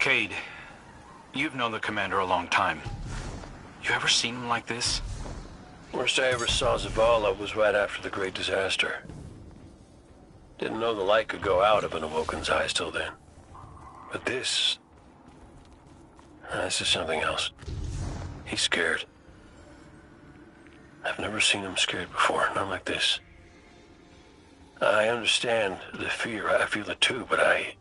Cade, you've known the commander a long time. You ever seen him like this? Worst I ever saw Zavala was right after the Great Disaster. Didn't know the light could go out of an Awoken's eyes till then. But this is something else. He's scared. I've never seen him scared before, not like this. I understand the fear, I feel it too, but I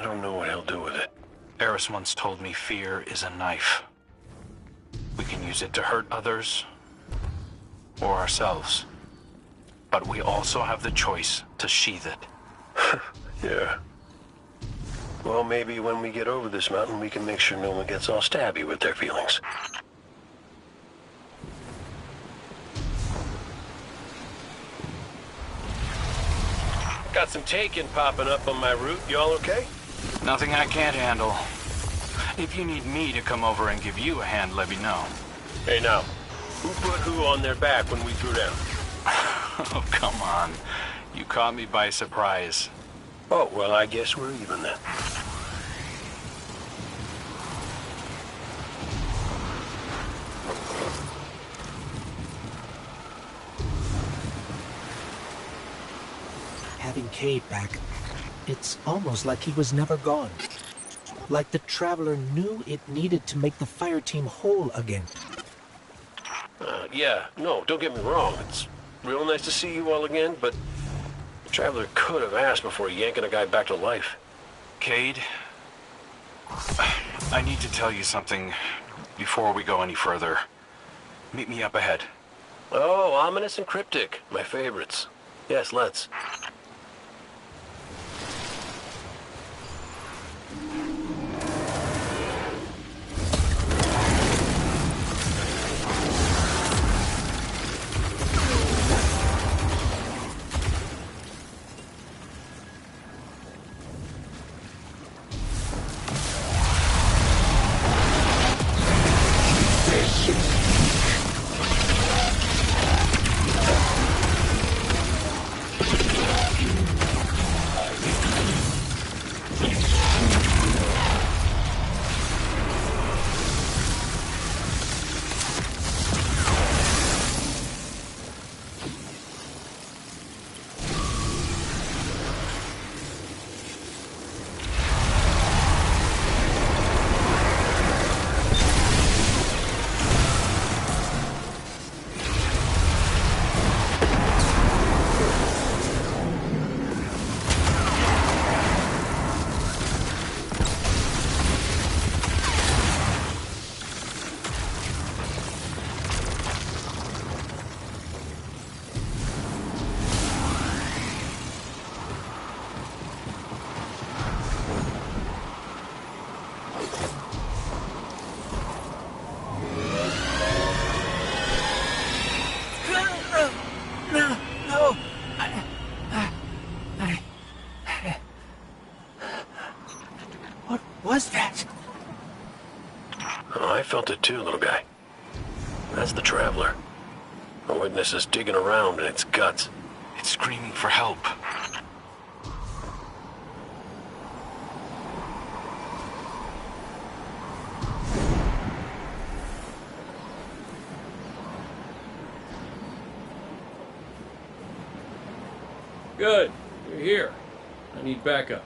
don't know what he'll do with it. Eris once told me fear is a knife. We can use it to hurt others or ourselves. But we also have the choice to sheath it. Yeah. Well, maybe when we get over this mountain, we can make sure no one gets all stabby with their feelings. Got some taken popping up on my route. Y'all okay? Nothing I can't handle. If you need me to come over and give you a hand, let me know. Hey now, who put who on their back when we threw down? Oh, come on. You caught me by surprise. Oh, well, I guess we're even then. Having Cade back, it's almost like he was never gone. Like the Traveler knew it needed to make the fire team whole again. Yeah, no, don't get me wrong. It's real nice to see you all again, but the Traveler could have asked before yanking a guy back to life. Cade, I need to tell you something before we go any further. Meet me up ahead. Oh, ominous and cryptic. My favorites. Yes, let's. I felt it too, little guy. That's the Traveler. A witness is digging around in its guts. It's screaming for help. Good. You're here. I need backup.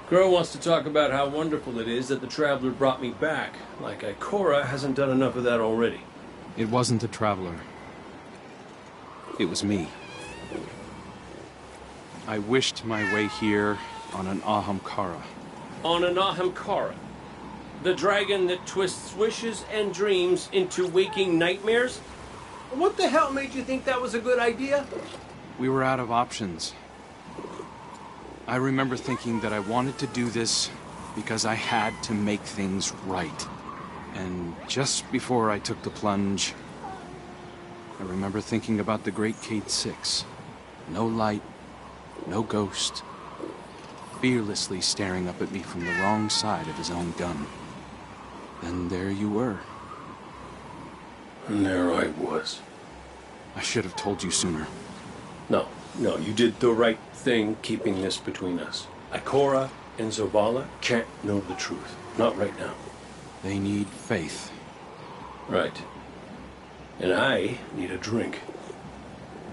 Crow wants to talk about how wonderful it is that the Traveler brought me back, like Ikora hasn't done enough of that already. It wasn't the Traveler. It was me. I wished my way here on an Ahamkara. On an Ahamkara? The dragon that twists wishes and dreams into waking nightmares? What the hell made you think that was a good idea? We were out of options. I remember thinking that I wanted to do this because I had to make things right. And just before I took the plunge, I remember thinking about the Great Cade 6. No light, no ghost, fearlessly staring up at me from the wrong side of his own gun. Then there you were. And there I was. I should have told you sooner. No, you did the right thing keeping this between us. Ikora and Zavala can't know the truth. Not right now. They need faith. Right. And I need a drink.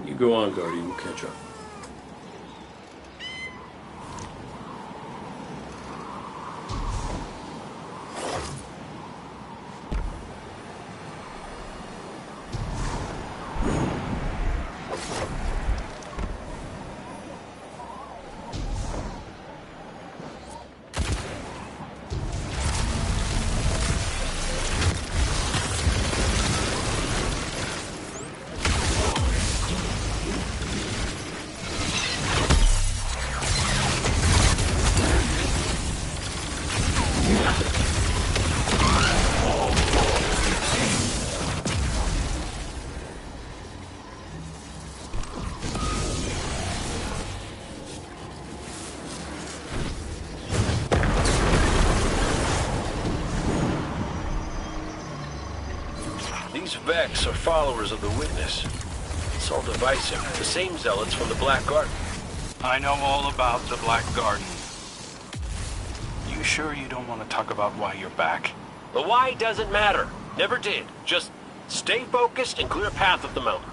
You go on, Guardian. We'll catch up. These Vex are followers of the Witness. It's all divisive. The same zealots from the Black Garden. I know all about the Black Garden. You sure you don't want to talk about why you're back? The why doesn't matter. Never did. Just stay focused and clear a path up the mountain.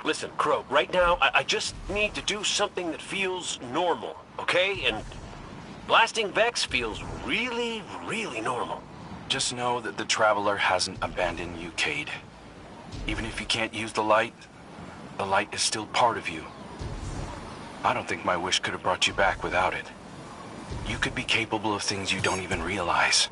Listen, Crow, right now, I just need to do something that feels normal, okay? And blasting Vex feels really, really normal. Just know that the Traveler hasn't abandoned you, Cade. Even if you can't use the light is still part of you. I don't think my wish could have brought you back without it. You could be capable of things you don't even realize.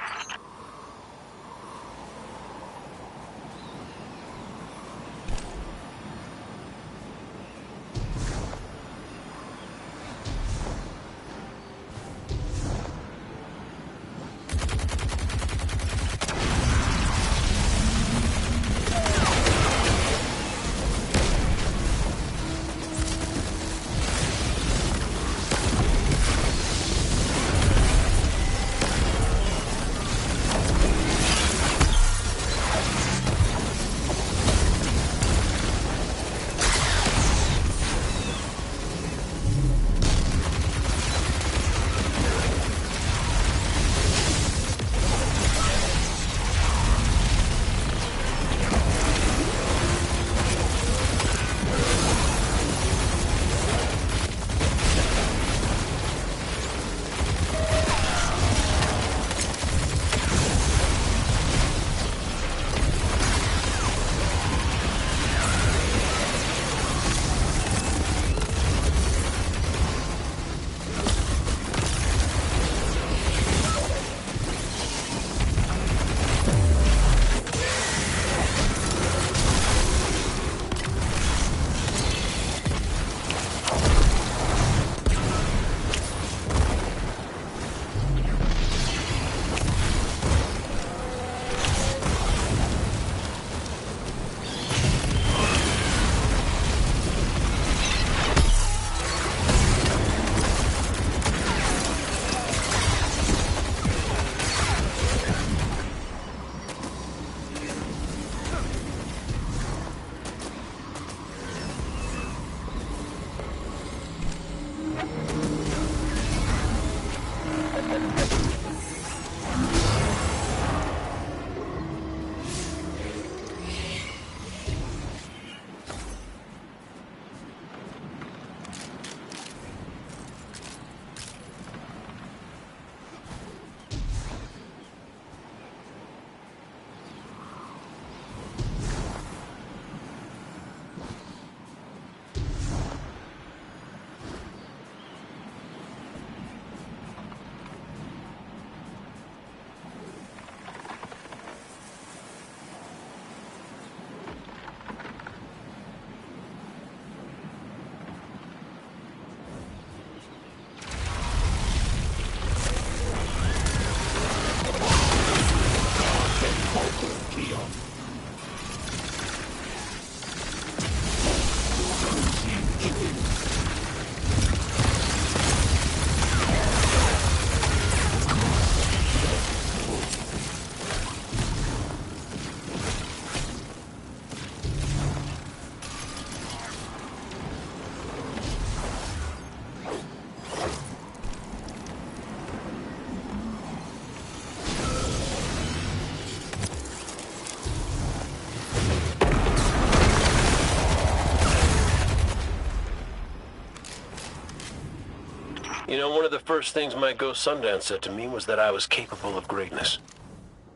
You know, one of the first things my ghost Sundown said to me was that I was capable of greatness.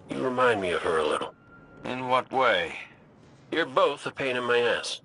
You remind me of her a little. In what way? You're both a pain in my ass.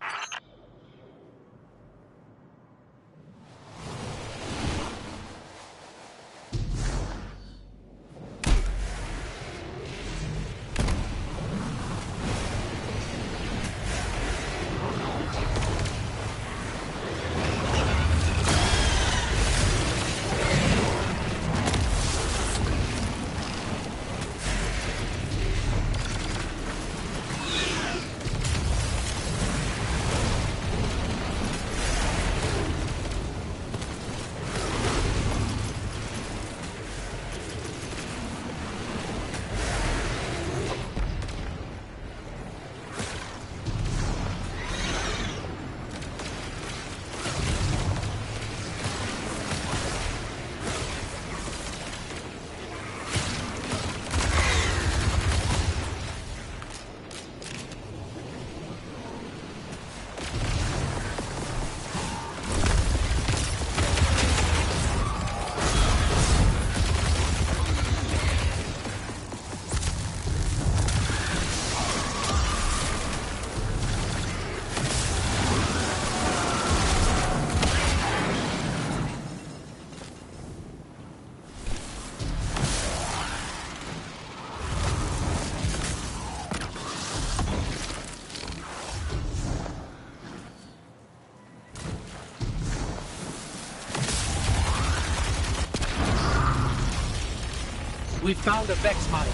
We found a Vex mine.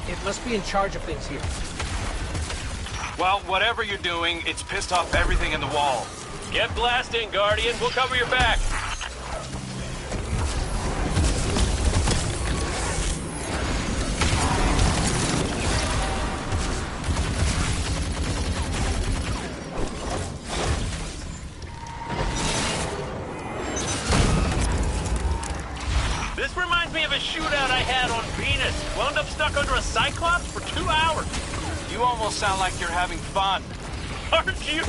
It must be in charge of things here. Well, whatever you're doing, it's pissed off everything in the wall. Get blasting, Guardian. We'll cover your back. This reminds me of a shootout I had on Venus. Wound up stuck under a Cyclops for 2 hours. You almost sound like you're having fun. Aren't you?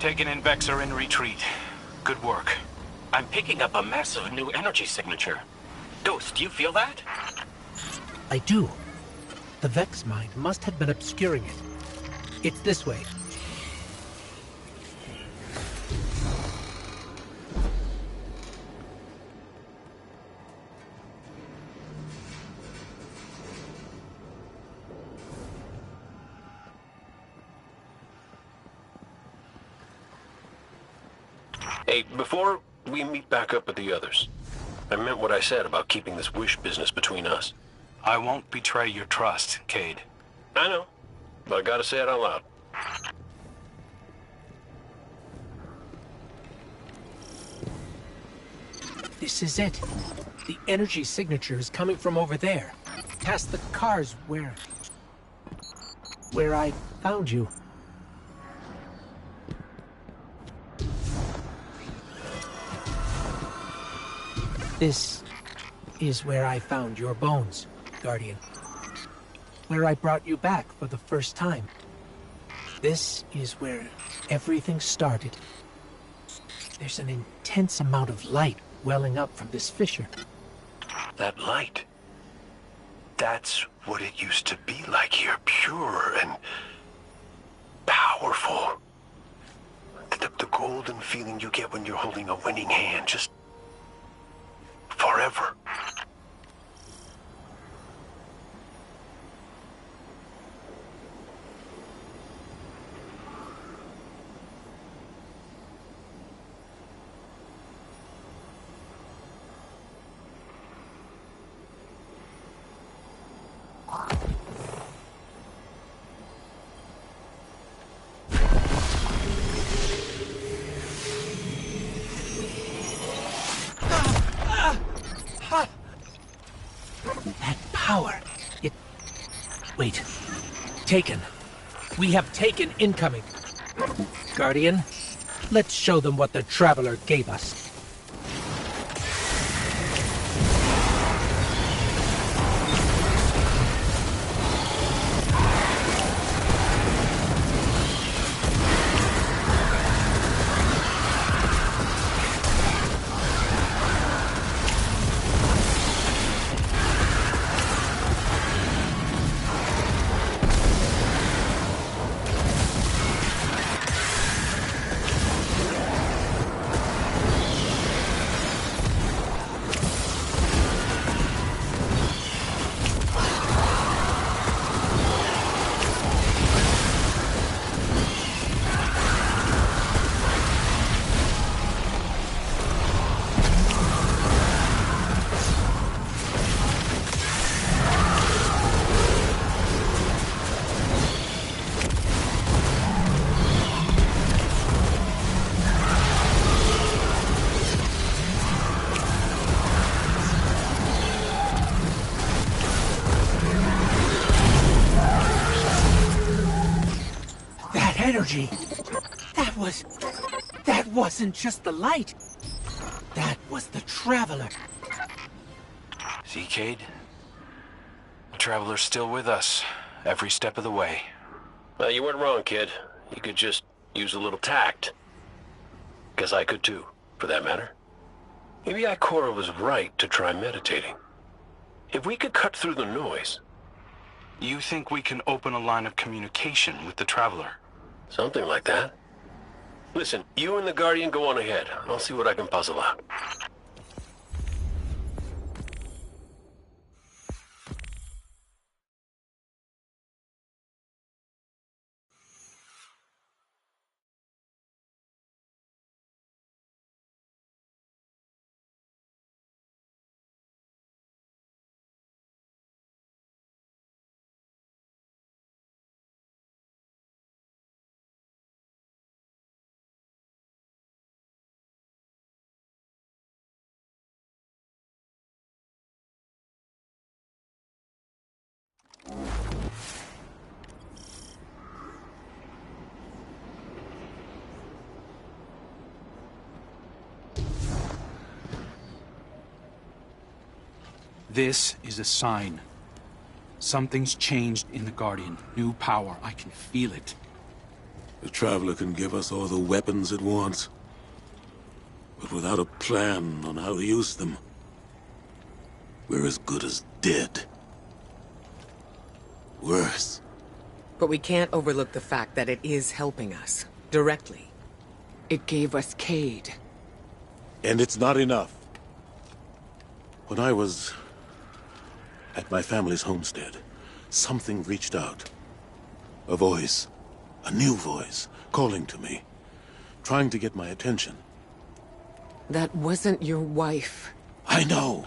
Taken in Vex are in retreat. Good work. I'm picking up a massive new energy signature. Ghost, do you feel that? I do. The Vex mind must have been obscuring it. It's this way. Hey, before we meet back up with the others, I meant what I said about keeping this wish business between us. I won't betray your trust, Cade. I know, but I gotta say it out loud. This is it. The energy signature is coming from over there. Past the cars where I found you. This is where I found your bones, Guardian. Where I brought you back for the first time. This is where everything started. There's an intense amount of light welling up from this fissure. That light. That's what it used to be like here. Pure and powerful. The golden feeling you get when you're holding a winning hand. Just forever. That power. Wait. Taken. We have Taken incoming. Guardian, let's show them what the Traveler gave us. Energy. That wasn't just the light. That was the Traveler. See, Cade? The Traveler's still with us, every step of the way. Well, you weren't wrong, kid. You could just use a little tact. Guess I could too, for that matter. Maybe Ikora was right to try meditating. If we could cut through the noise... You think we can open a line of communication with the Traveler? Something like that. Listen, you and the Guardian go on ahead. I'll see what I can puzzle out. This is a sign. Something's changed in the Guardian. New power. I can feel it. The Traveler can give us all the weapons it wants, but without a plan on how to use them, we're as good as dead. Worse. But we can't overlook the fact that it is helping us, directly. It gave us Cade. And it's not enough. When I was at my family's homestead, something reached out. A voice. A new voice, calling to me. Trying to get my attention. That wasn't your wife. I know.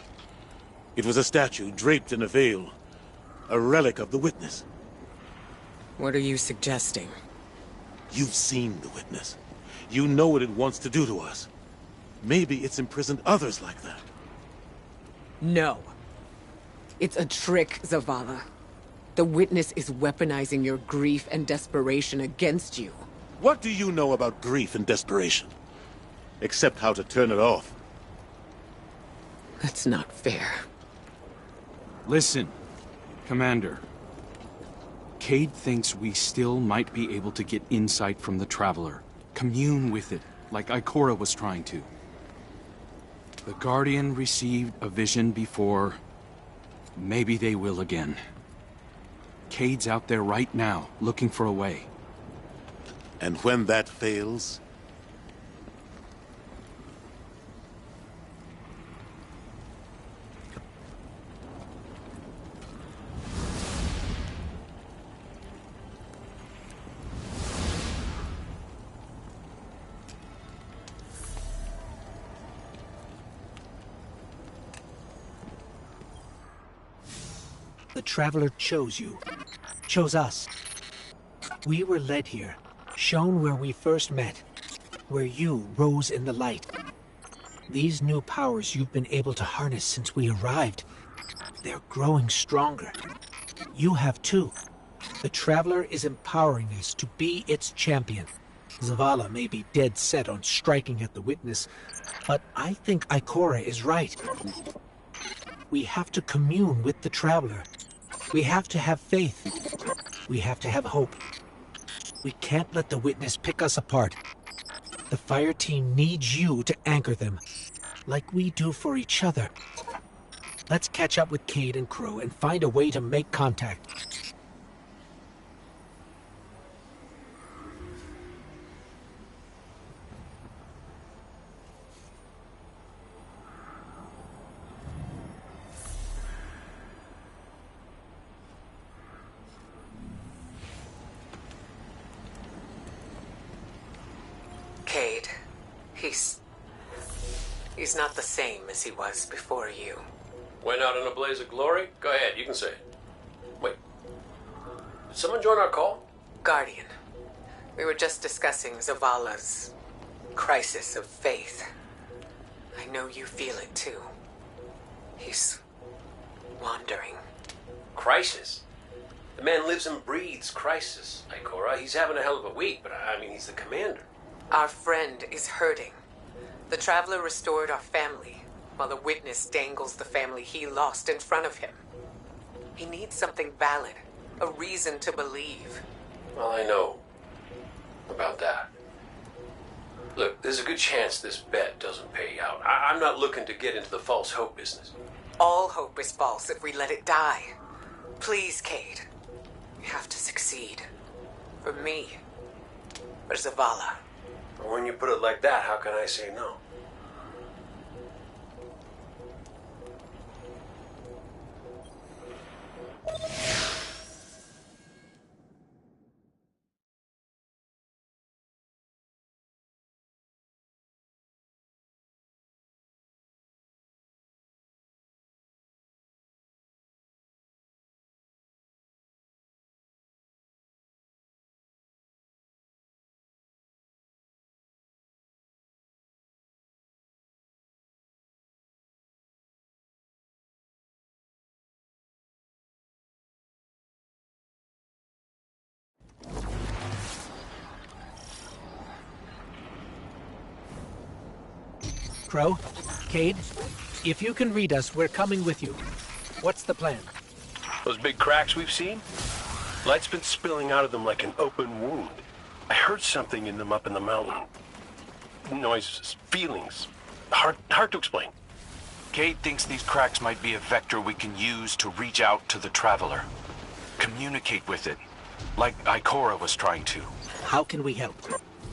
It was a statue draped in a veil. A relic of the Witness. What are you suggesting? You've seen the Witness. You know what it wants to do to us. Maybe it's imprisoned others like that. No. It's a trick, Zavala. The Witness is weaponizing your grief and desperation against you. What do you know about grief and desperation? Except how to turn it off. That's not fair. Listen, Commander. Cade thinks we still might be able to get insight from the Traveler. Commune with it, like Ikora was trying to. The Guardian received a vision before. Maybe they will again. Cade's out there right now, looking for a way. And when that fails... The Traveler chose you. Chose us. We were led here, shown where we first met, where you rose in the light. These new powers you've been able to harness since we arrived, they're growing stronger. You have too. The Traveler is empowering us to be its champion. Zavala may be dead set on striking at the Witness, but I think Ikora is right. We have to commune with the Traveler. We have to have faith. We have to have hope. We can't let the Witness pick us apart. The fire team needs you to anchor them, like we do for each other. Let's catch up with Cade and crew and find a way to make contact. Cade. He's not the same as he was before you. Went out in a blaze of glory? Go ahead, you can say it. Wait. Did someone join our call? Guardian. We were just discussing Zavala's crisis of faith. I know you feel it too. He's wandering. Crisis? The man lives and breathes crisis, Ikora. He's having a hell of a week, but I mean, he's the commander. Our friend is hurting. The Traveler restored our family, while the Witness dangles the family he lost in front of him. He needs something valid, a reason to believe. Well, I know about that. Look, there's a good chance this bet doesn't pay out. I'm not looking to get into the false hope business. All hope is false if we let it die. Please, Cade. We have to succeed. For me. For Zavala. When you put it like that, how can I say no? Crow, Cade, if you can read us, we're coming with you. What's the plan? Those big cracks we've seen? Light's been spilling out of them like an open wound. I heard something in them up in the mountain. Noises, feelings. Hard to explain. Cade thinks these cracks might be a vector we can use to reach out to the Traveler. Communicate with it, like Ikora was trying to. How can we help?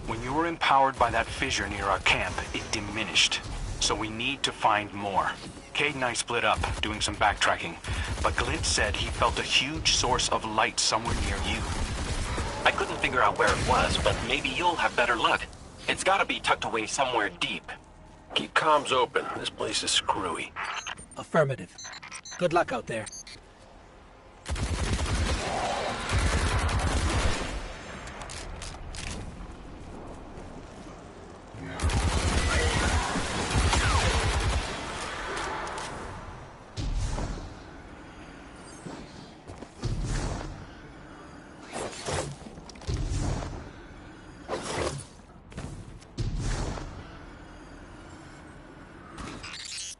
When you were empowered by that fissure near our camp, it diminished. So we need to find more. Cade and I split up, doing some backtracking, but Glint said he felt a huge source of light somewhere near you. I couldn't figure out where it was, but maybe you'll have better luck. It's gotta be tucked away somewhere deep. Keep comms open. This place is screwy. Affirmative. Good luck out there.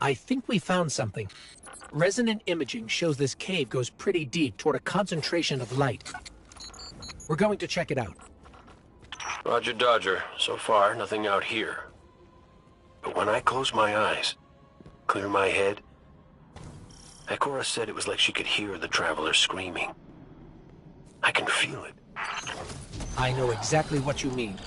I think we found something. Resonant imaging shows this cave goes pretty deep toward a concentration of light. We're going to check it out. Roger Dodger. So far, nothing out here. But when I close my eyes, clear my head, Ikora said it was like she could hear the Traveler screaming. I can feel it. I know exactly what you mean.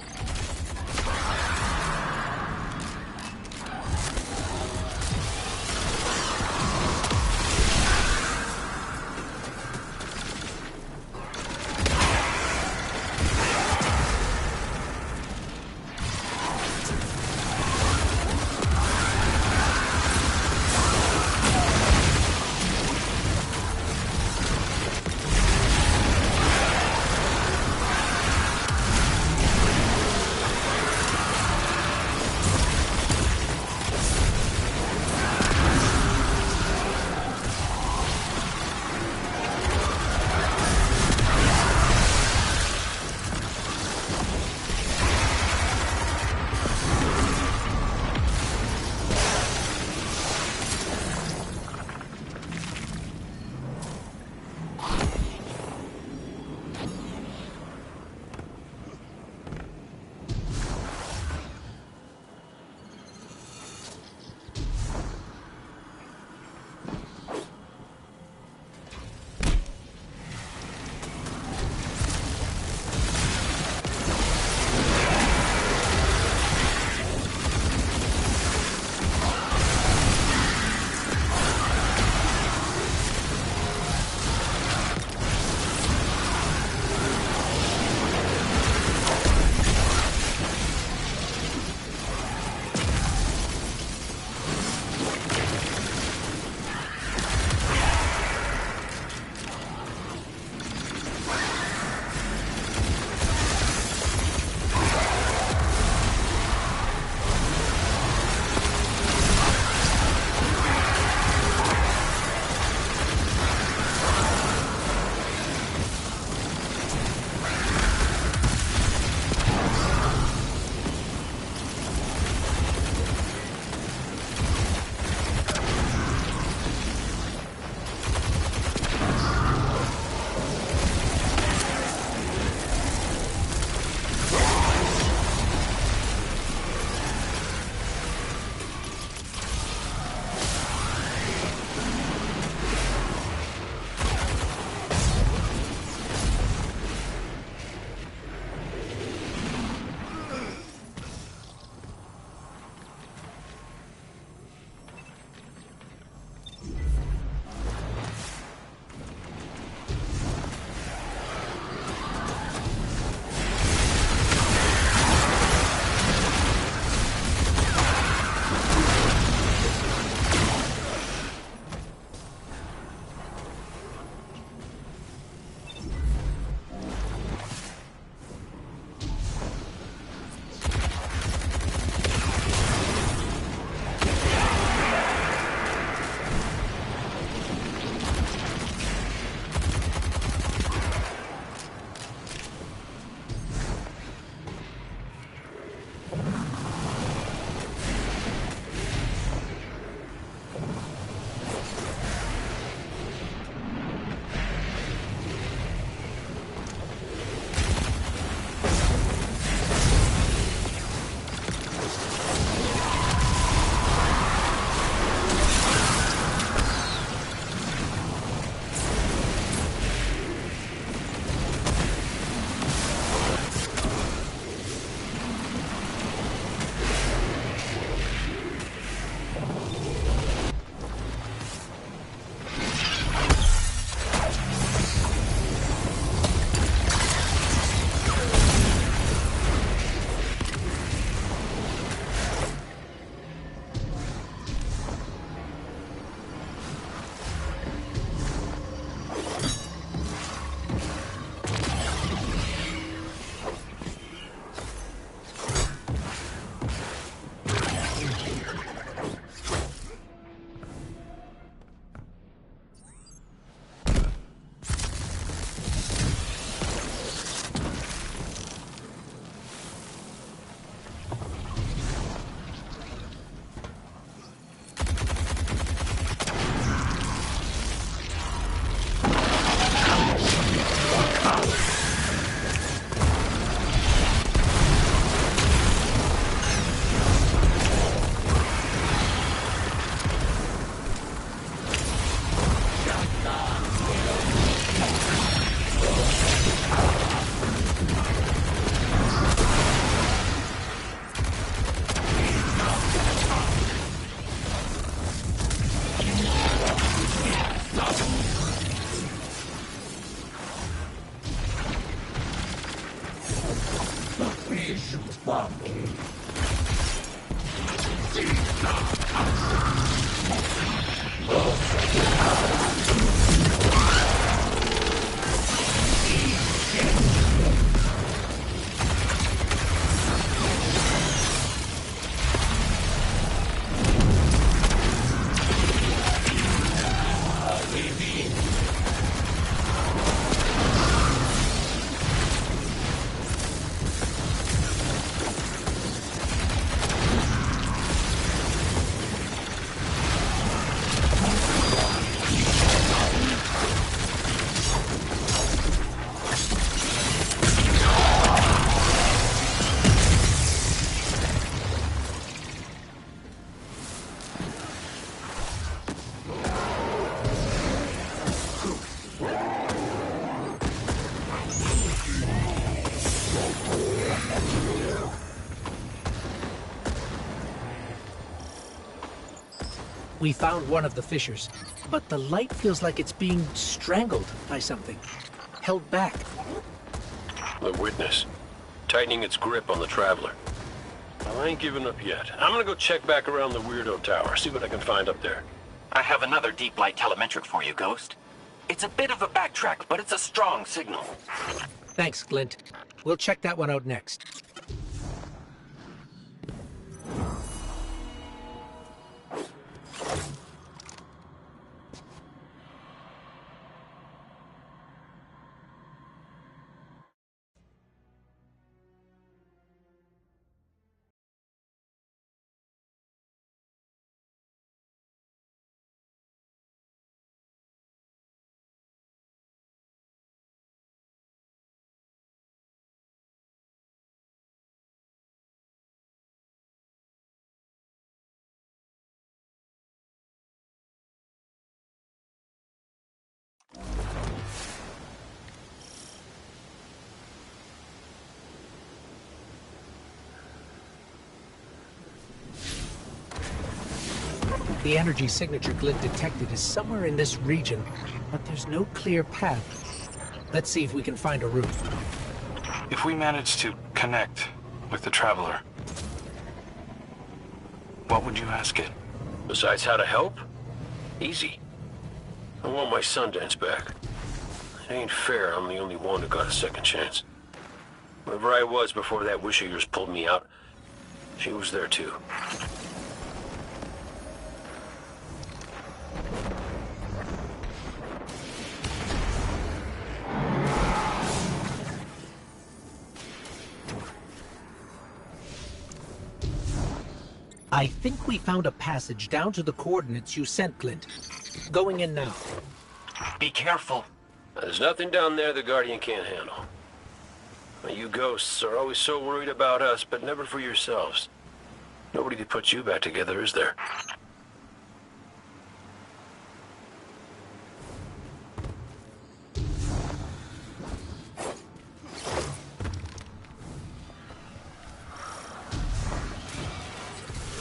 We found one of the fissures, but the light feels like it's being strangled by something. Held back. The witness. Tightening its grip on the Traveler. Well, I ain't giving up yet. I'm gonna go check back around the Weirdo Tower, see what I can find up there. I have another deep light telemetric for you, Ghost. It's a bit of a backtrack, but it's a strong signal. Thanks, Glint. We'll check that one out next. The energy signature Glint detected is somewhere in this region, but there's no clear path. Let's see if we can find a route. If we manage to connect with the Traveler, what would you ask it? Besides how to help? Easy. I want my Sundance back. It ain't fair I'm the only one who got a second chance. Wherever I was before that wish of yours pulled me out, she was there too. I think we found a passage down to the coordinates you sent, Glint. Going in now. Be careful. There's nothing down there the Guardian can't handle. You ghosts are always so worried about us, but never for yourselves. Nobody to put you back together, is there?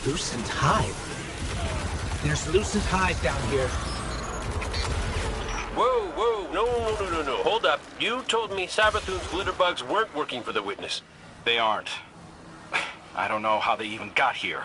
Lucent Hive. There's Lucent Hive down here. Whoa, no. Hold up. You told me Sabathoon's glitterbugs weren't working for the witness. They aren't. I don't know how they even got here.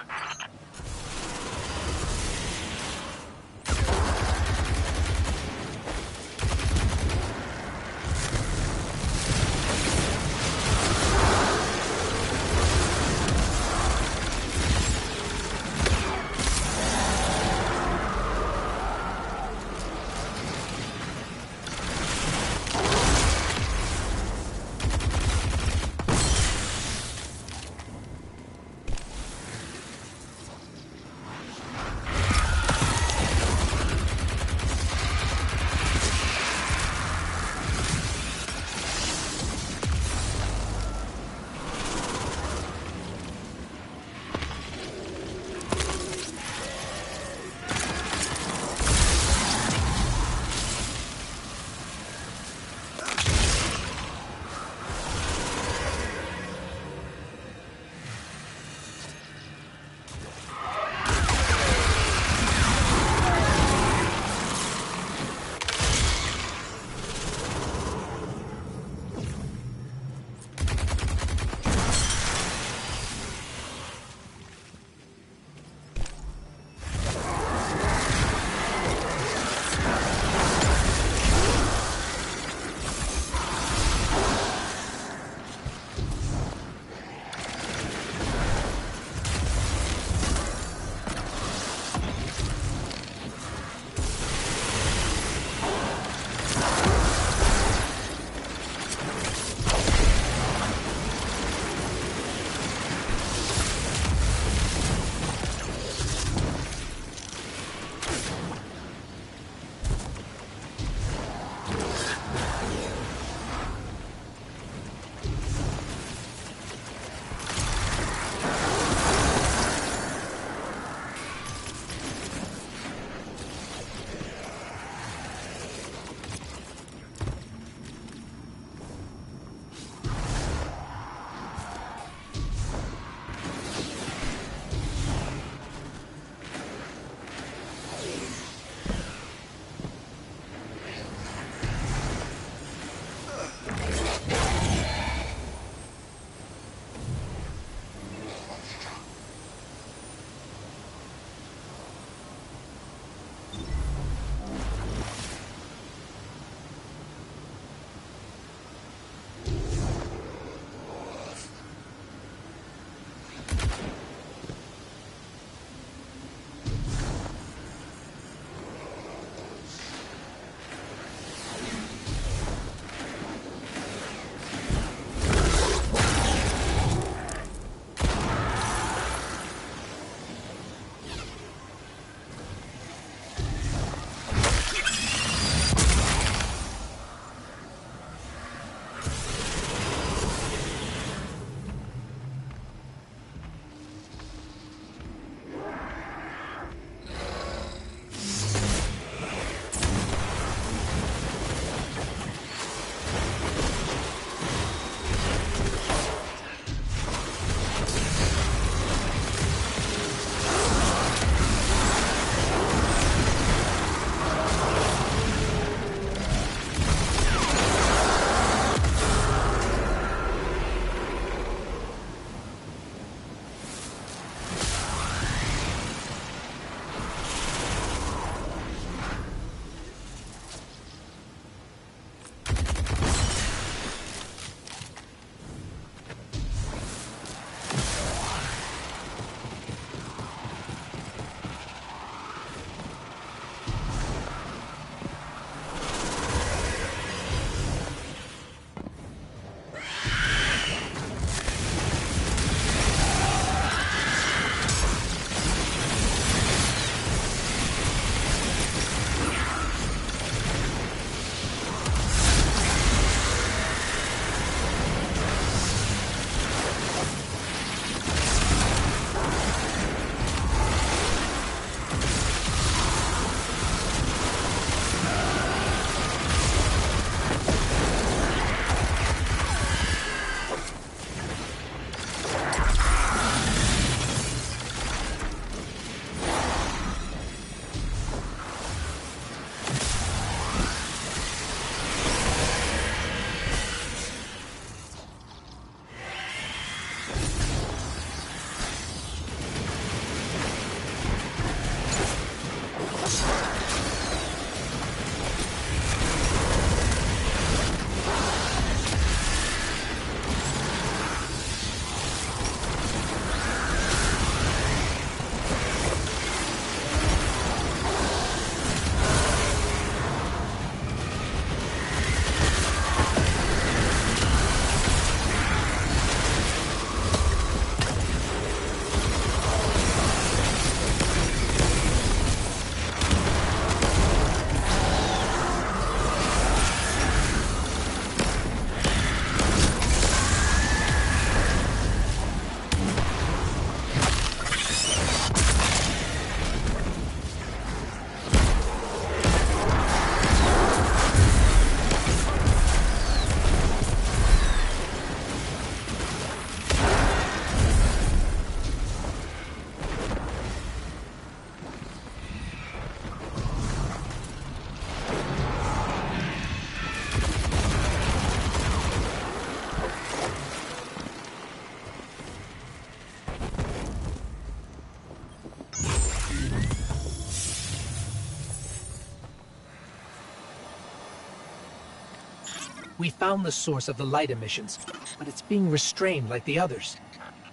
We found the source of the light emissions, but it's being restrained like the others.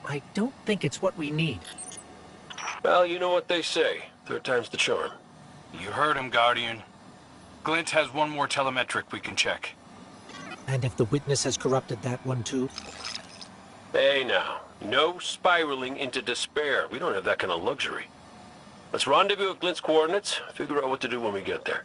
I don't think it's what we need. Well, you know what they say. Third time's the charm. You heard him, Guardian. Glint has one more telemetric we can check. And if the witness has corrupted that one too? Hey now, no spiraling into despair. We don't have that kind of luxury. Let's rendezvous at Glint's coordinates, figure out what to do when we get there.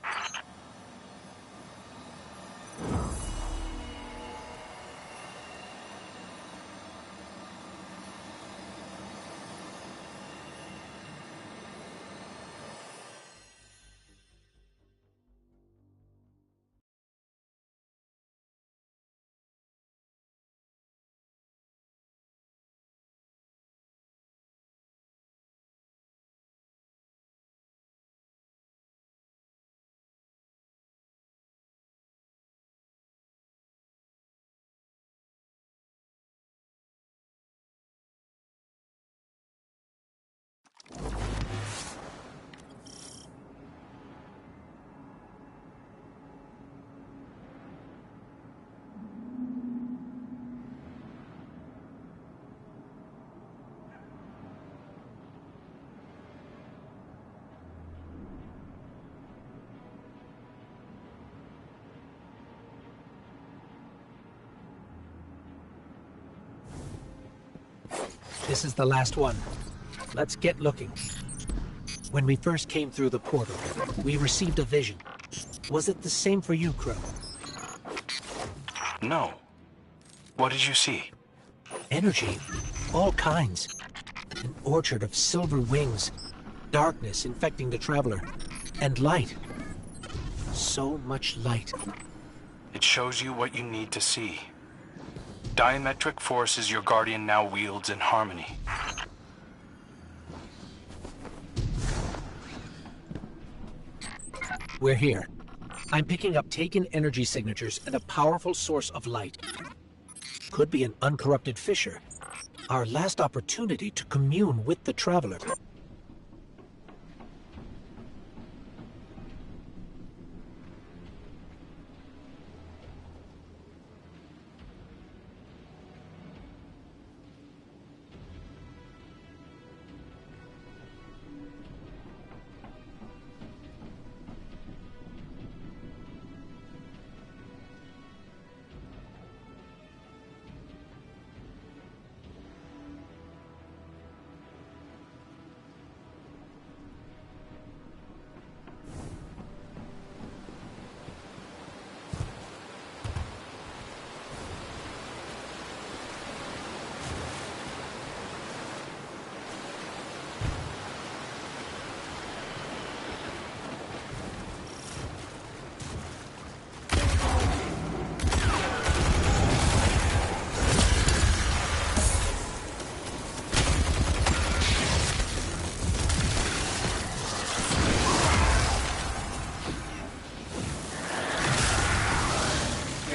This is the last one. Let's get looking. When we first came through the portal, we received a vision. Was it the same for you, Crow? No. What did you see? Energy. All kinds. An orchard of silver wings. Darkness infecting the traveler. And light. So much light. It shows you what you need to see. Diametric forces your Guardian now wields in harmony. We're here. I'm picking up taken energy signatures and a powerful source of light. Could be an uncorrupted fissure. Our last opportunity to commune with the traveler.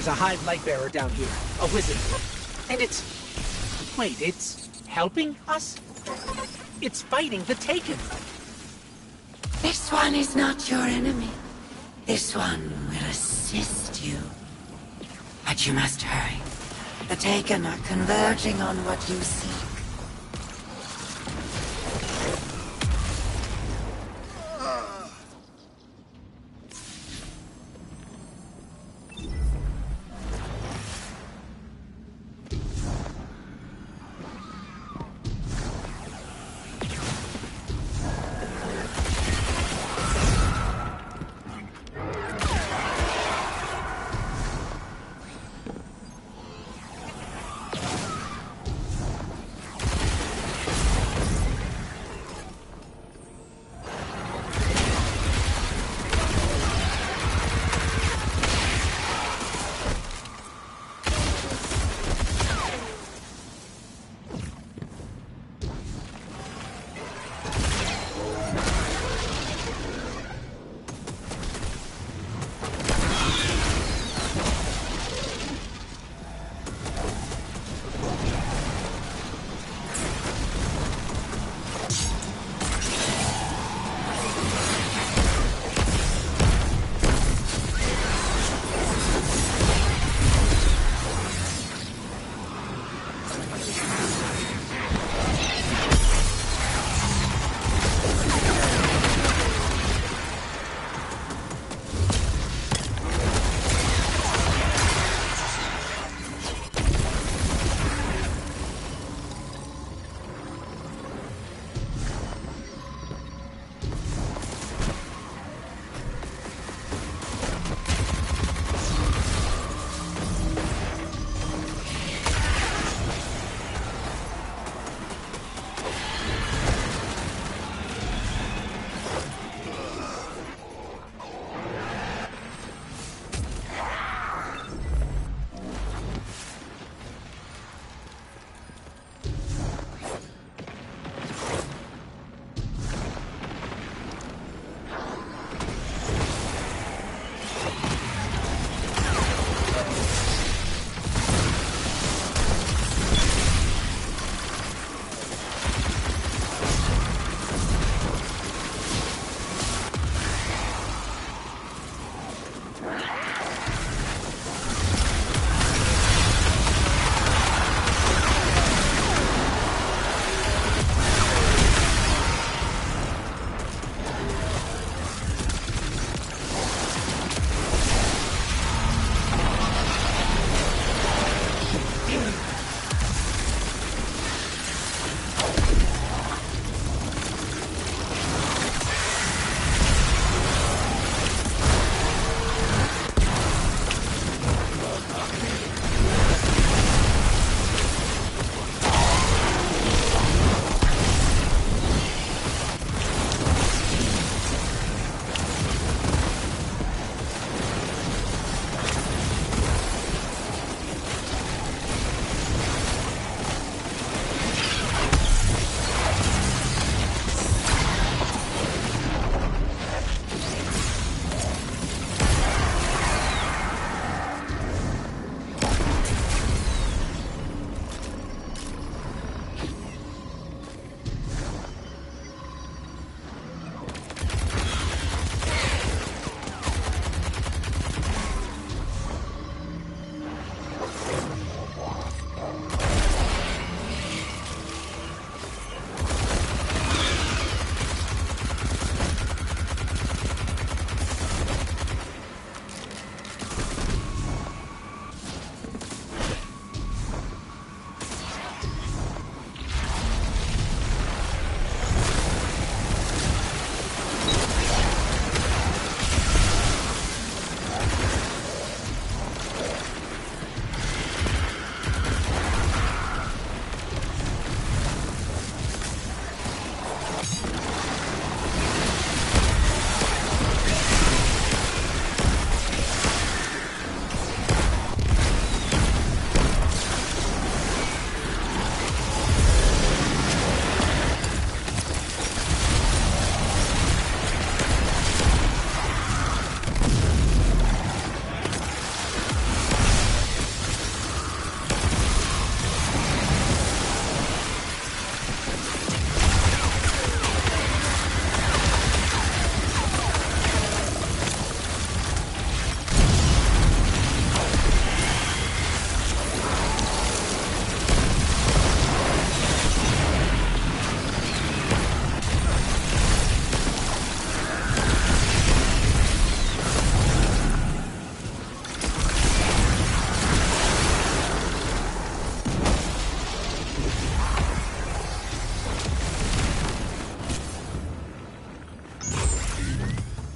There's a hive light bearer down here. A wizard. And it's... Wait, it's helping us? It's fighting the Taken. This one is not your enemy. This one will assist you. But you must hurry. The Taken are converging on what you seek.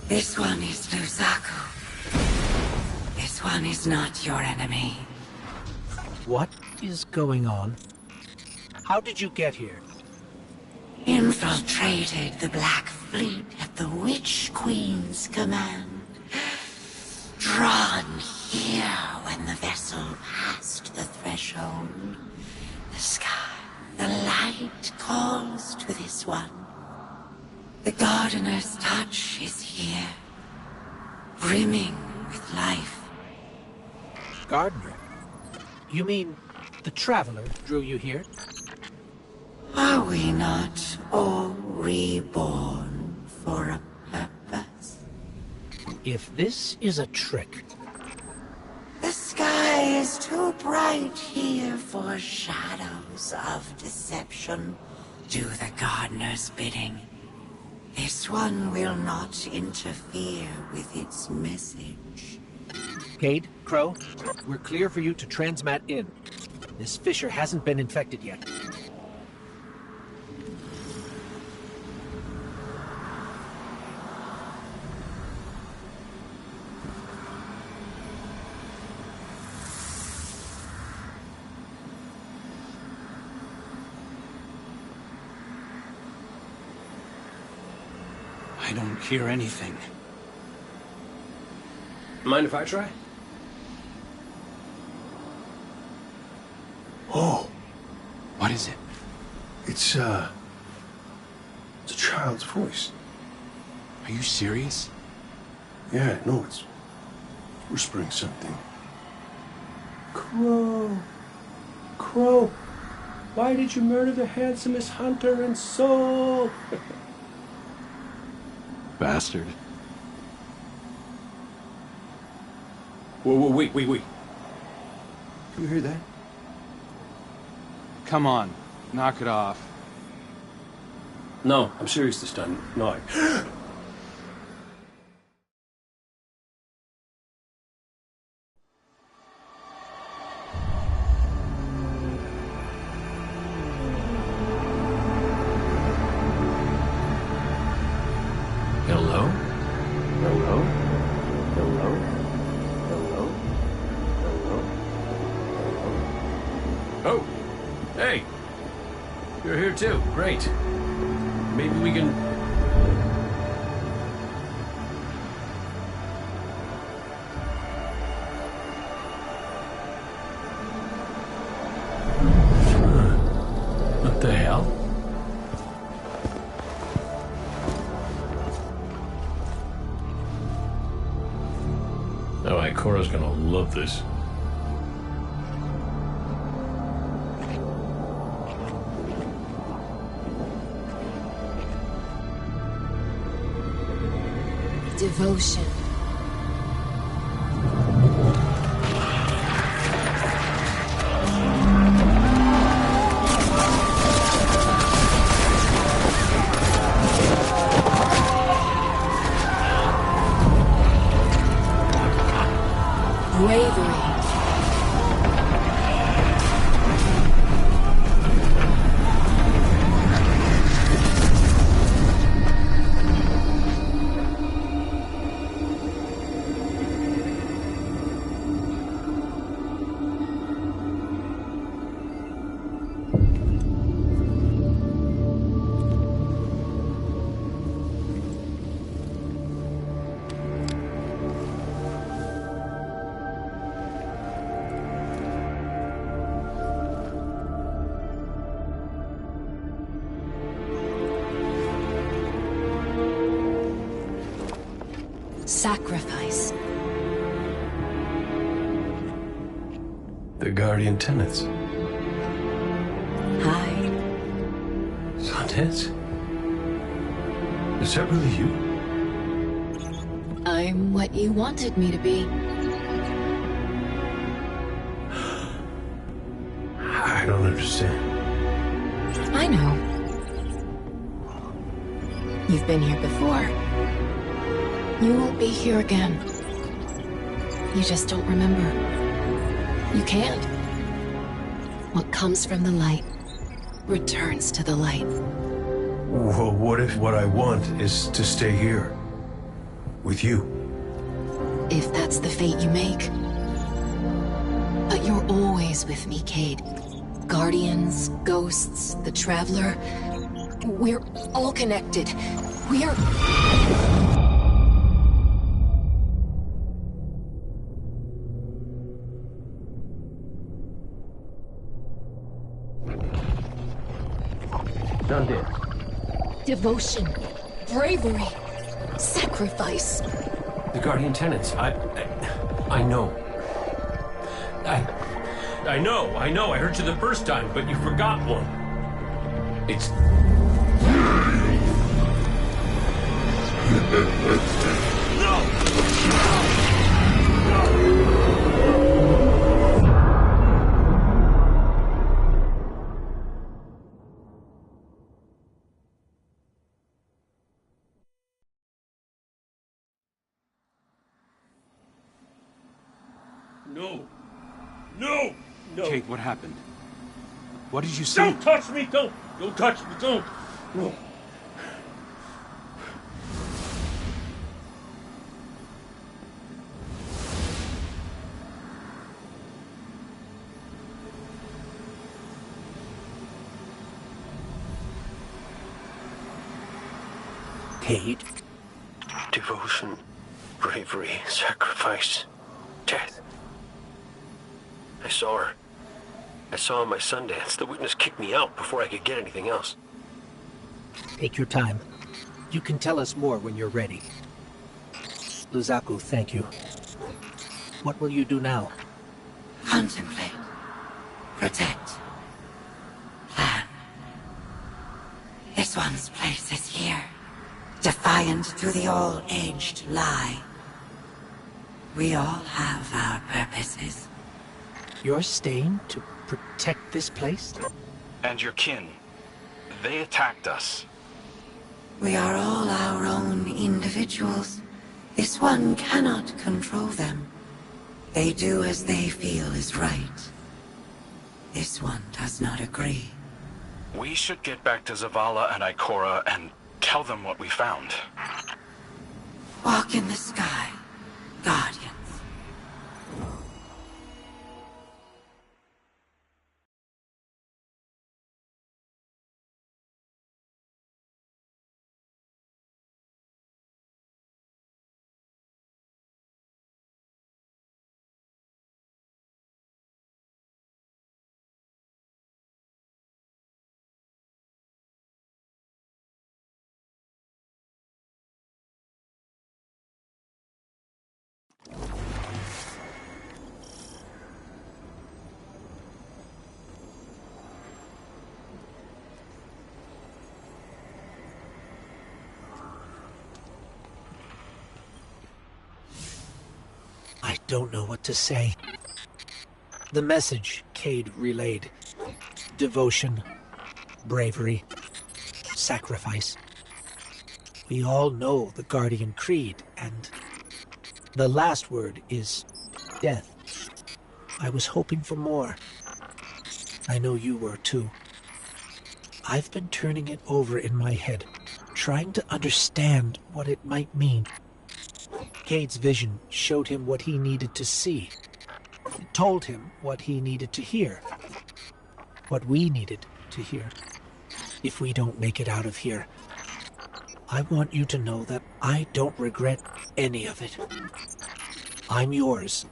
This one is Lusaku. This one is not your enemy. What is going on? How did you get here? Infiltrated the Black Fleet at the Witch Queen's command. Drawn here when the vessel passed the threshold. The sky, the light calls to this one. The gardener's touch is here, brimming with life. Gardener? You mean the Traveler drew you here? Are we not all reborn for a purpose? If this is a trick... The sky is too bright here for shadows of deception. Do the gardener's bidding. This one will not interfere with its message. Cade, Crow, we're clear for you to transmat in. This fissure hasn't been infected yet. I don't hear anything. Mind if I try? Oh, What is it? it's a child's voice. Are you serious? Yeah, no, it's whispering something. Crow, Crow, why did you murder the handsomest hunter in Seoul? Bastard. Whoa, wait. Can you hear that? Come on, knock it off. No, I'm serious this time. No, Hello? Hello? Hello? Hello? Hello? Oh! Hey! You're here too. Great. Maybe we can... What the hell? Oh, Ikora's gonna love this. Devotion. Bravery. Sacrifice. The Guardian tenants. Hi. Sundance? Is that really you? I'm what you wanted me to be. I don't understand. I know. You've been here before. You won't be here again. You just don't remember. You can't. What comes from the light returns to the light. Well, what if what I want is to stay here? With you. If that's the fate you make. But you're always with me, Cade. Guardians, ghosts, the Traveler. We're all connected. We're... Done dead. Devotion, bravery, sacrifice. The Guardian tenants. I know. I know. I heard you the first time, but you forgot one. It's... No! Kate, what happened? What did you see? Don't touch me! Don't touch me! Don't! No. Cade? Devotion, bravery, sacrifice, death. I saw her. I saw my Sundance. The witness kicked me out before I could get anything else. Take your time. You can tell us more when you're ready. Luzaku, thank you. What will you do now? Contemplate. Protect. Plan. This one's place is here. Defiant to the all-aged lie. We all have our purposes. You're staying to protect this place? And your kin. They attacked us. We are all our own individuals. This one cannot control them. They do as they feel is right. This one does not agree. We should get back to Zavala and Ikora and tell them what we found. Walk in the sky, Guardians. I don't know what to say. The message Cade relayed. Devotion, bravery, sacrifice. We all know the Guardian Creed, and the last word is death. I was hoping for more. I know you were too. I've been turning it over in my head, trying to understand what it might mean. Cade's vision showed him what he needed to see. It told him what he needed to hear. What we needed to hear. If we don't make it out of here, I want you to know that I don't regret any of it. I'm yours,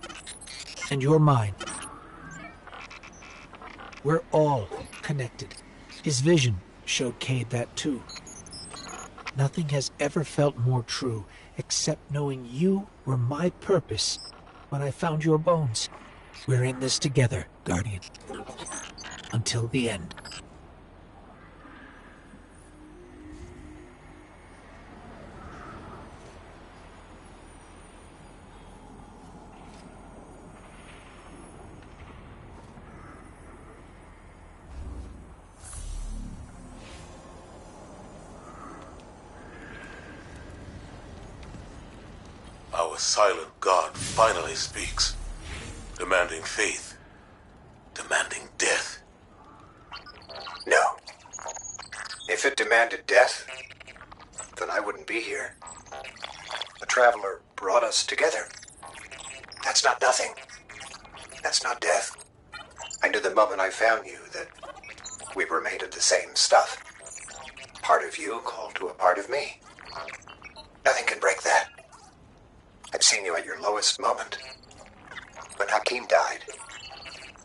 and you're mine. We're all connected. His vision showed Cade that too. Nothing has ever felt more true, except knowing you were my purpose when I found your bones. We're in this together, Guardian. Until the end. Our silent God finally speaks, demanding faith, demanding death. No. If it demanded death, then I wouldn't be here. The Traveler brought us together. That's not nothing. That's not death. I knew the moment I found you that we were made of the same stuff. Part of you called to a part of me. Nothing can break that. I've seen you at your lowest moment. When Hakim died.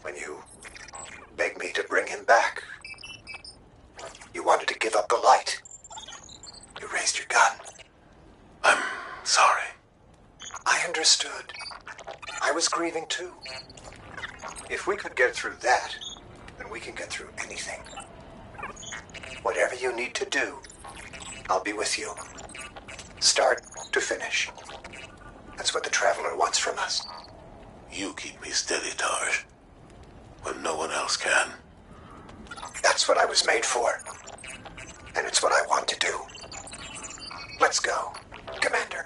When you begged me to bring him back. You wanted to give up the light. You raised your gun. I'm sorry. I understood. I was grieving too. If we could get through that, then we can get through anything. Whatever you need to do, I'll be with you. Start to finish. That's what the Traveler wants from us. You keep me steady, Tarj, when no one else can. That's what I was made for. And it's what I want to do. Let's go, Commander.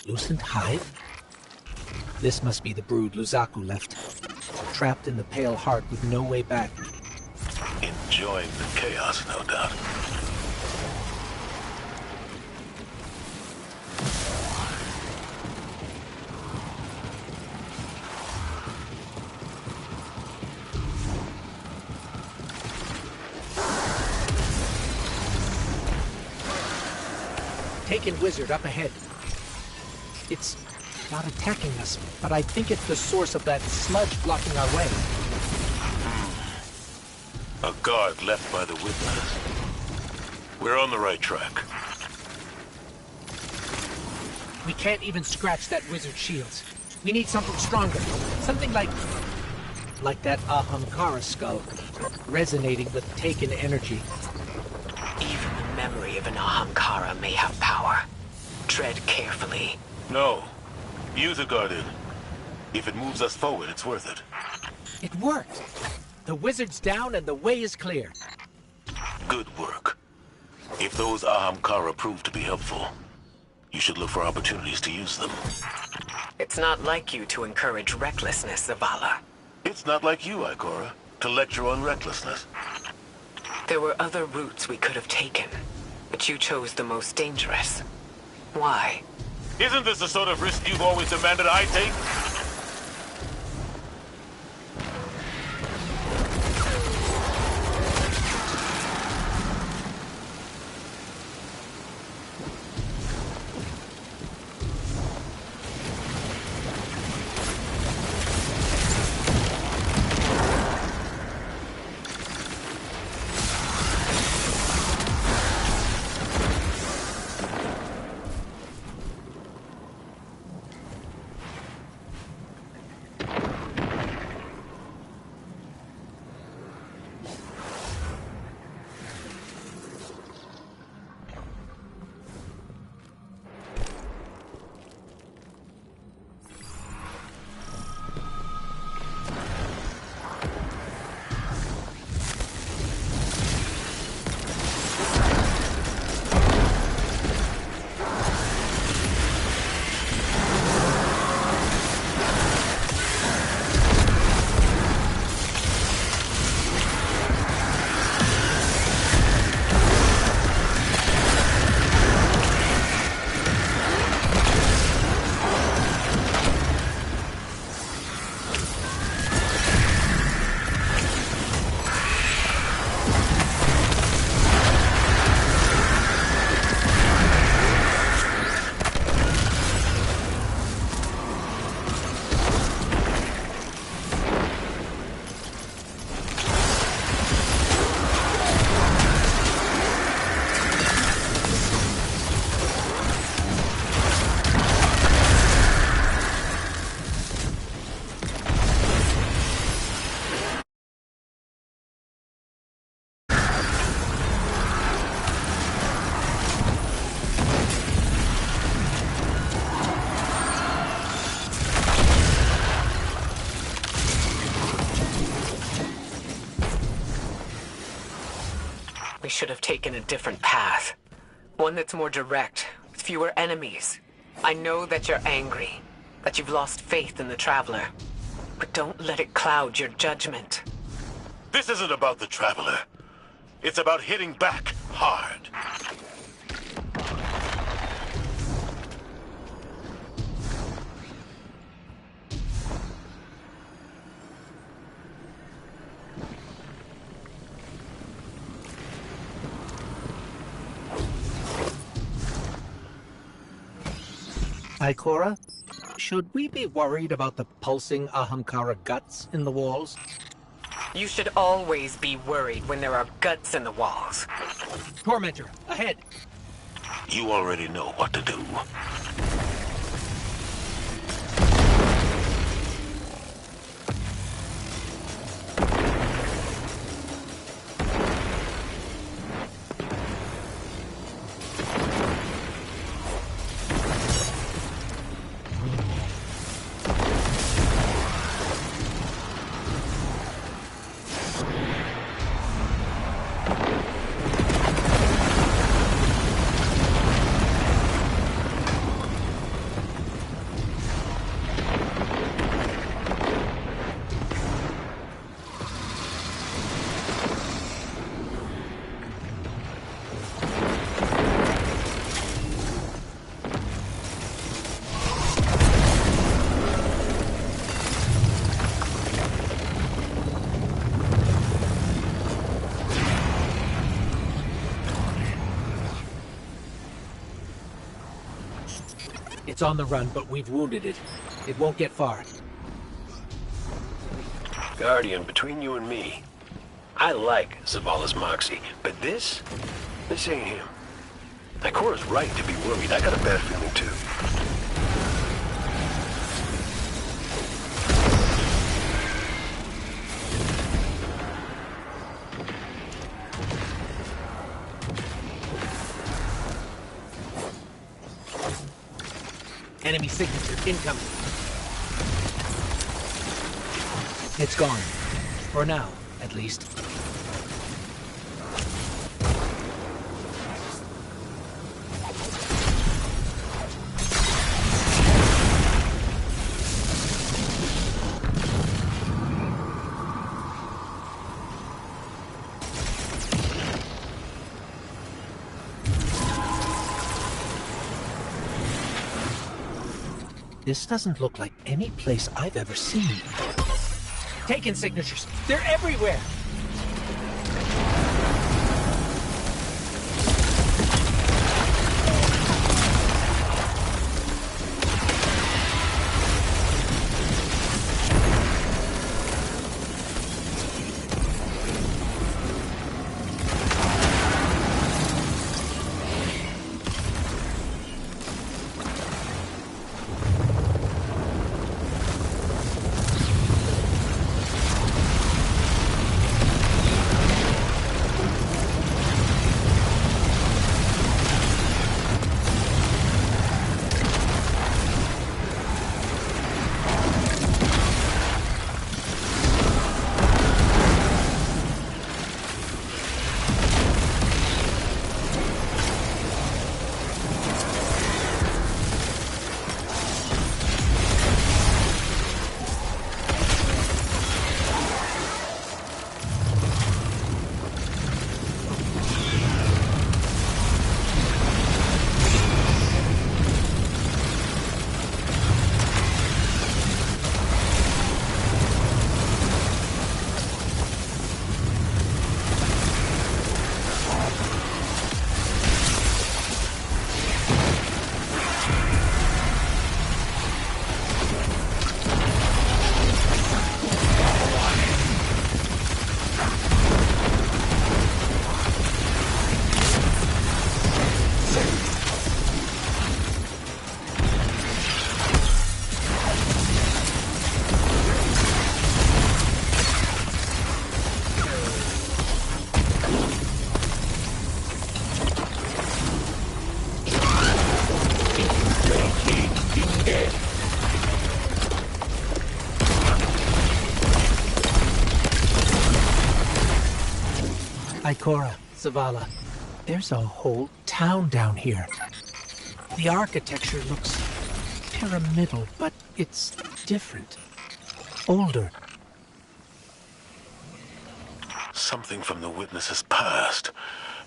Lucent hive? This must be the brood Luzaku left. Trapped in the Pale Heart with no way back. Enjoying the chaos, no doubt. Taken wizard up ahead. It's not attacking us, but I think it's the source of that sludge blocking our way. A guard left by the witness. We're on the right track. We can't even scratch that wizard's shields. We need something stronger. Something like that Ahamkara skull, resonating with taken energy. Even the memory of an Ahamkara may have power. Tread carefully. No. Use a Guardian. If it moves us forward, it's worth it. It worked. The wizard's down and the way is clear. Good work. If those Ahamkara prove to be helpful, you should look for opportunities to use them. It's not like you to encourage recklessness, Zavala. It's not like you, Ikora, to lecture on recklessness. There were other routes we could have taken, but you chose the most dangerous. Why? Isn't this the sort of risk you've always demanded I take? We should have taken a different path. One that's more direct, with fewer enemies. I know that you're angry, that you've lost faith in the Traveler. But don't let it cloud your judgment. This isn't about the Traveler. It's about hitting back hard. Ikora, should we be worried about the pulsing Ahamkara guts in the walls? You should always be worried when there are guts in the walls. Tormentor, ahead! You already know what to do. It's on the run, but we've wounded it. It won't get far. Guardian, between you and me, I like Zavala's moxie, but this ain't him. Ikora's right to be worried. I got a bad feeling too. Enemy signature incoming. It's gone. For now, at least. This doesn't look like any place I've ever seen. Taken signatures. They're everywhere. Ikora, Zavala, there's a whole town down here. The architecture looks pyramidal, but it's different. Older. Something from the witness's past.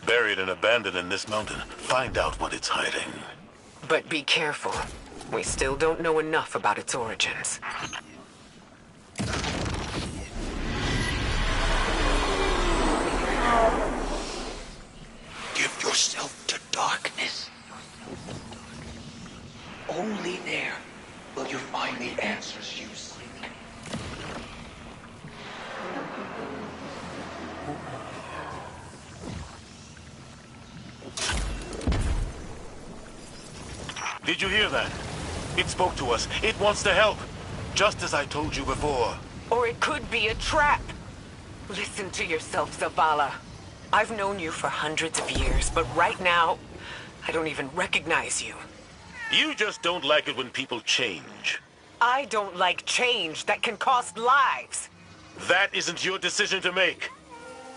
Buried and abandoned in this mountain. Find out what it's hiding. But be careful. We still don't know enough about its origins. Give yourself to darkness. Only there will you find the answers you seek. Did you hear that? It spoke to us. It wants to help. Just as I told you before. Or it could be a trap. Listen to yourself, Zavala. I've known you for hundreds of years, but right now, I don't even recognize you. You just don't like it when people change. I don't like change that can cost lives. That isn't your decision to make.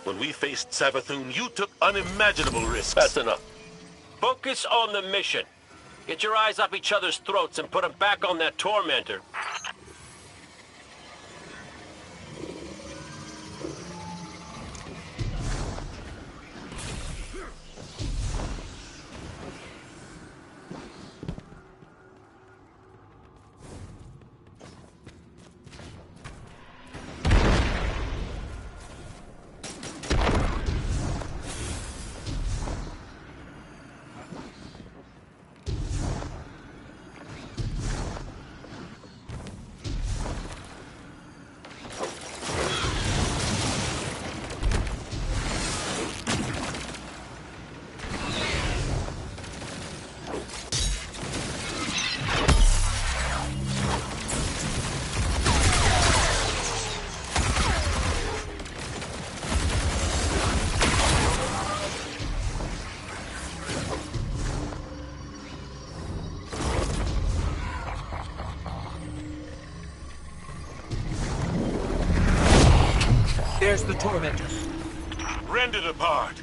When we faced Savathun, you took unimaginable risks. That's enough. Focus on the mission. Get your eyes off each other's throats and put them back on that tormentor. There's the Tormentor. Rend it apart.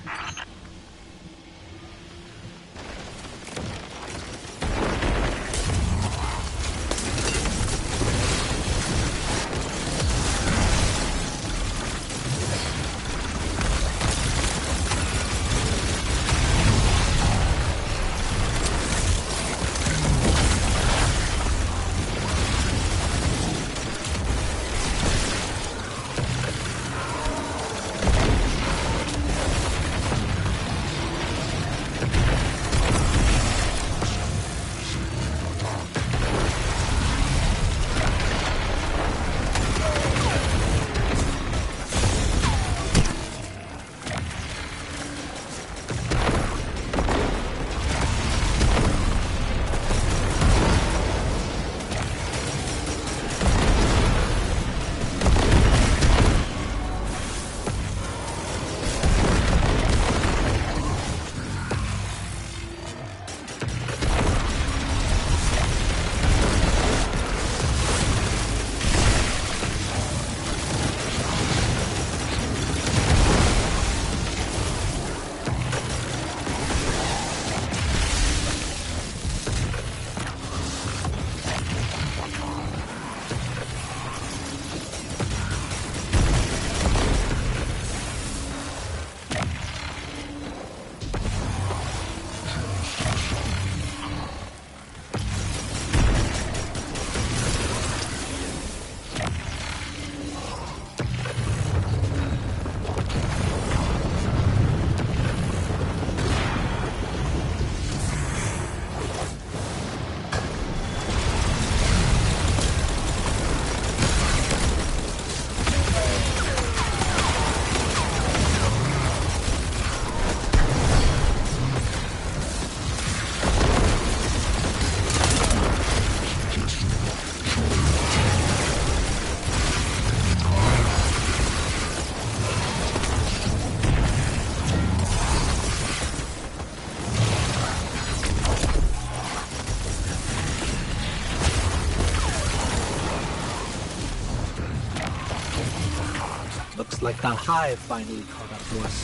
Looks like the Hive finally caught up to us.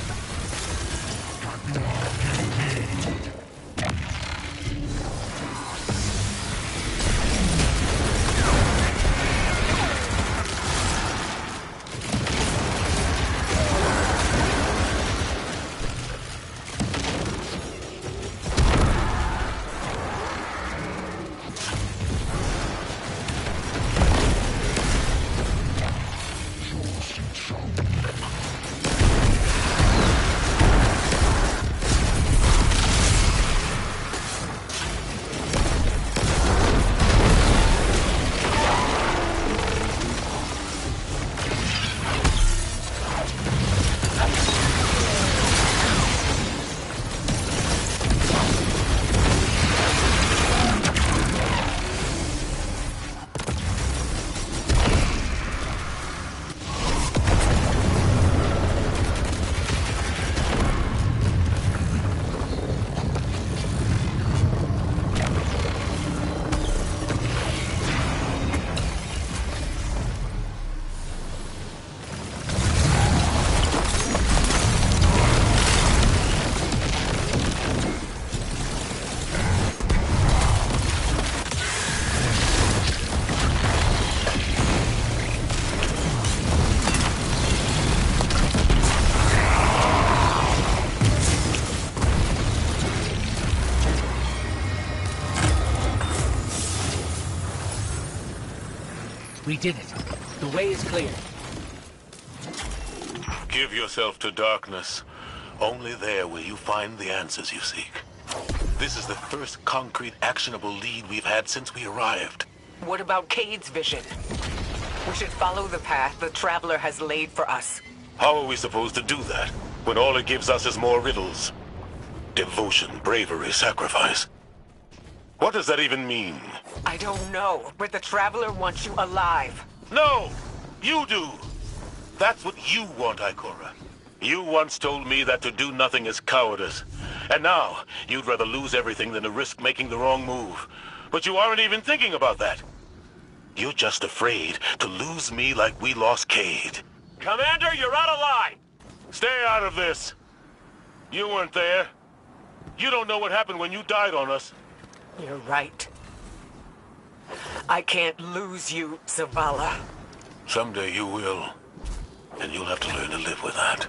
We did it. The way is clear. Give yourself to darkness. Only there will you find the answers you seek. This is the first concrete, actionable lead we've had since we arrived. What about Cade's vision? We should follow the path the Traveler has laid for us. How are we supposed to do that, when all it gives us is more riddles? Devotion, bravery, sacrifice. What does that even mean? I don't know, but the Traveler wants you alive. No! You do! That's what you want, Ikora. You once told me that to do nothing is cowardice. And now, you'd rather lose everything than to risk making the wrong move. But you aren't even thinking about that. You're just afraid to lose me like we lost Cade. Commander, you're out of line! Stay out of this. You weren't there. You don't know what happened when you died on us. You're right. I can't lose you, Zavala. Someday you will. And you'll have to learn to live with that.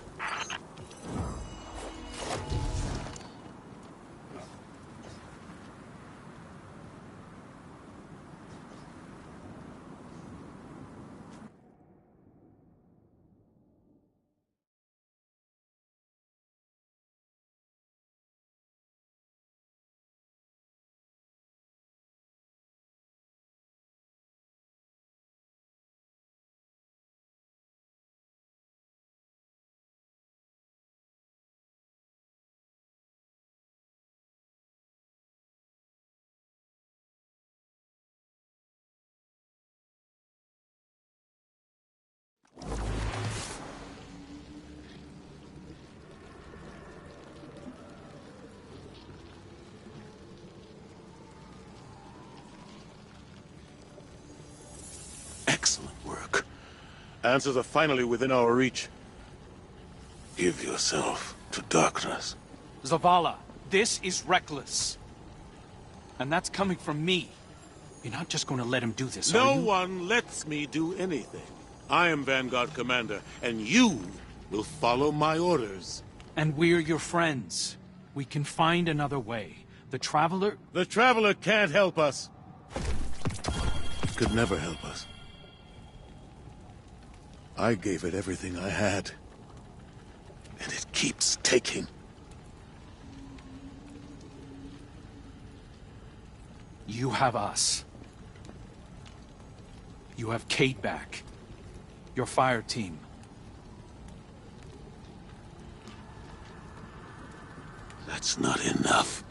Excellent work. Answers are finally within our reach. Give yourself to darkness. Zavala, this is reckless. And that's coming from me. You're not just going to let him do this, are No you? one lets me do anything. I am Vanguard Commander, and you will follow my orders. And we're your friends. We can find another way. The Traveler... The Traveler can't help us. Could never help us. I gave it everything I had. And it keeps taking. You have us. You have Kate back. Your fire team. That's not enough.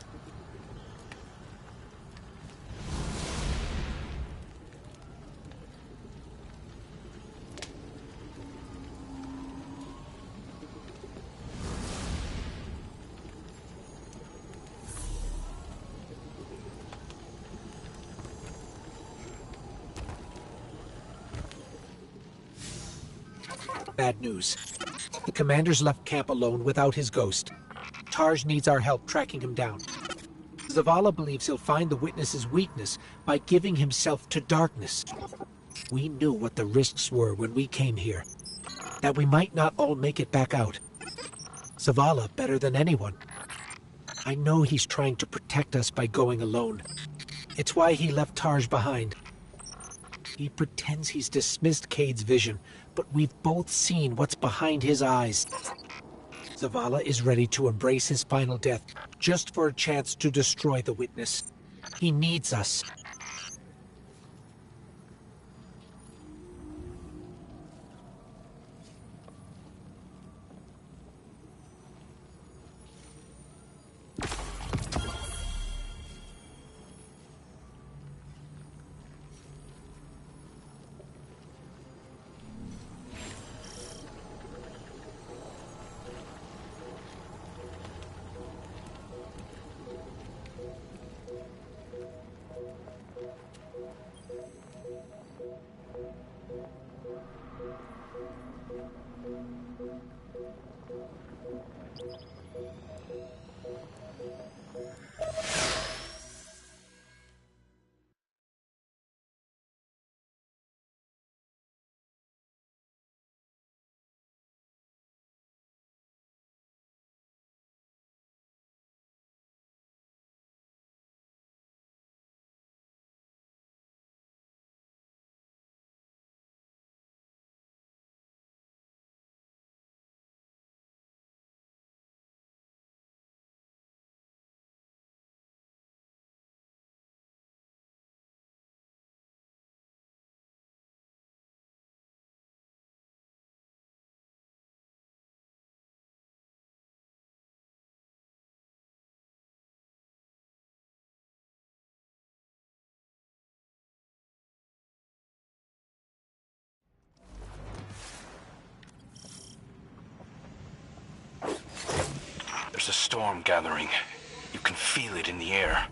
Bad news. The commander's left camp alone without his ghost. Tarj needs our help tracking him down. Zavala believes he'll find the witness's weakness by giving himself to darkness. We knew what the risks were when we came here. That we might not all make it back out. Zavala better than anyone. I know he's trying to protect us by going alone. It's why he left Tarj behind. He pretends he's dismissed Cade's vision, but we've both seen what's behind his eyes. Zavala is ready to embrace his final death, just for a chance to destroy the witness. He needs us. There's a storm gathering. You can feel it in the air.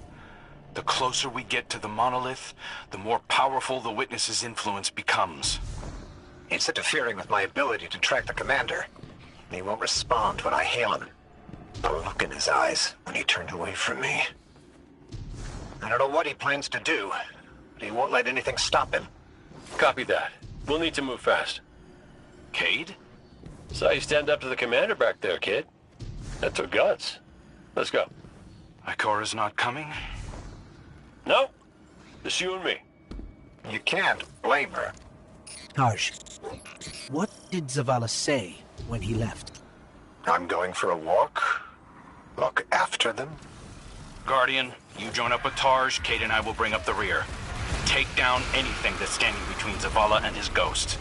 The closer we get to the monolith, the more powerful the witness's influence becomes. It's interfering with my ability to track the commander. He won't respond when I hail him. The look in his eyes when he turned away from me. I don't know what he plans to do, but he won't let anything stop him. Copy that. We'll need to move fast. Cade? Saw you stand up to the commander back there, kid. That took guts. Let's go. Ikora's not coming? No. Just you and me. You can't blame her. Tarj, what did Zavala say when he left? I'm going for a walk. Look after them. Guardian, you join up with Tarj, Cade and I will bring up the rear. Take down anything that's standing between Zavala and his ghost.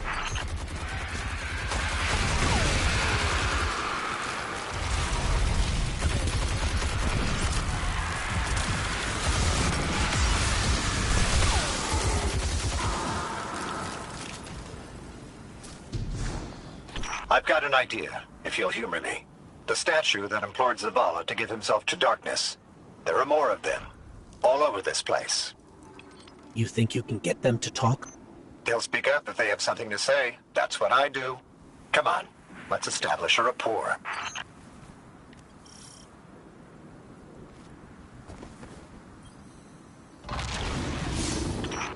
I've got an idea, if you'll humor me. The statue that implored Zavala to give himself to darkness. There are more of them, all over this place. You think you can get them to talk? They'll speak up if they have something to say. That's what I do. Come on, let's establish a rapport.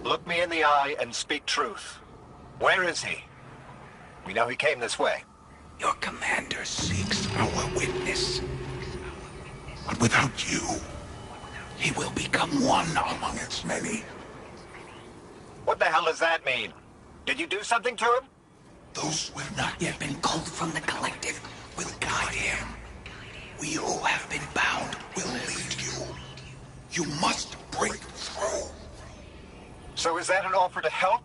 Look me in the eye and speak truth. Where is he? We know he came this way. Your commander seeks our witness. But without you, he will become one among its many. What the hell does that mean? Did you do something to him? Those who have not yet been called from the collective will guide him. We who have been bound will lead you. You must break through. So is that an offer to help?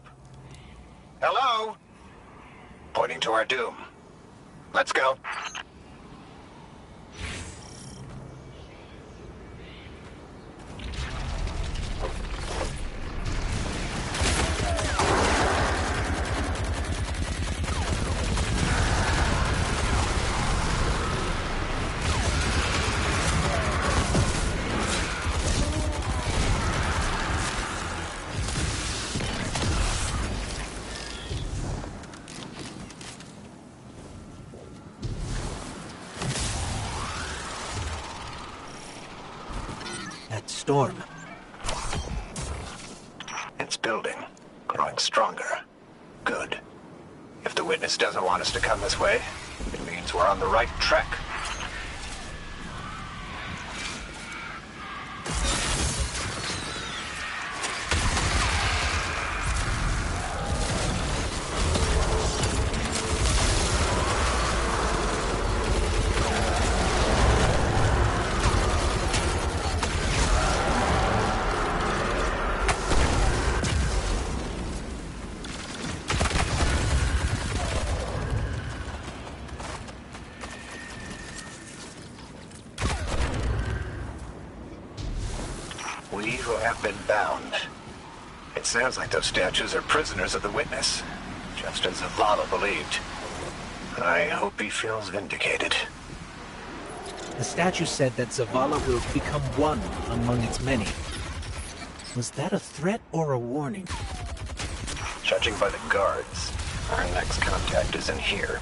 Hello? Pointing to our doom. Let's go. Storm. It's building, growing stronger. Good. If the witness doesn't want us to come this way, it means we're on the right track. We who have been bound. It sounds like those statues are prisoners of the witness, just as Zavala believed. I hope he feels vindicated. The statue said that Zavala will become one among its many. Was that a threat or a warning? Judging by the guards, our next contact is in here.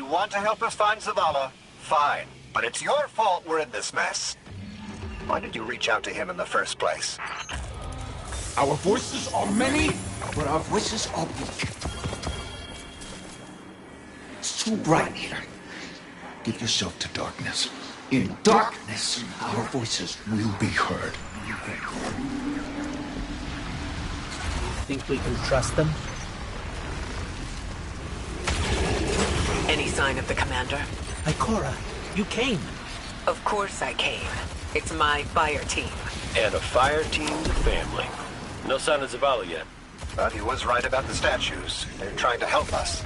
want to help us find Zavala, fine. But it's your fault we're in this mess. Why did you reach out to him in the first place? Our voices are many, but our voices are weak. It's too bright here. Give yourself to darkness. In darkness, our voices will be heard. Think we can trust them? Any sign of the commander? Ikora, you came. Of course I came. It's my fire team. And a fire team's a family. No sign of Zavala yet. But he was right about the statues. They're trying to help us.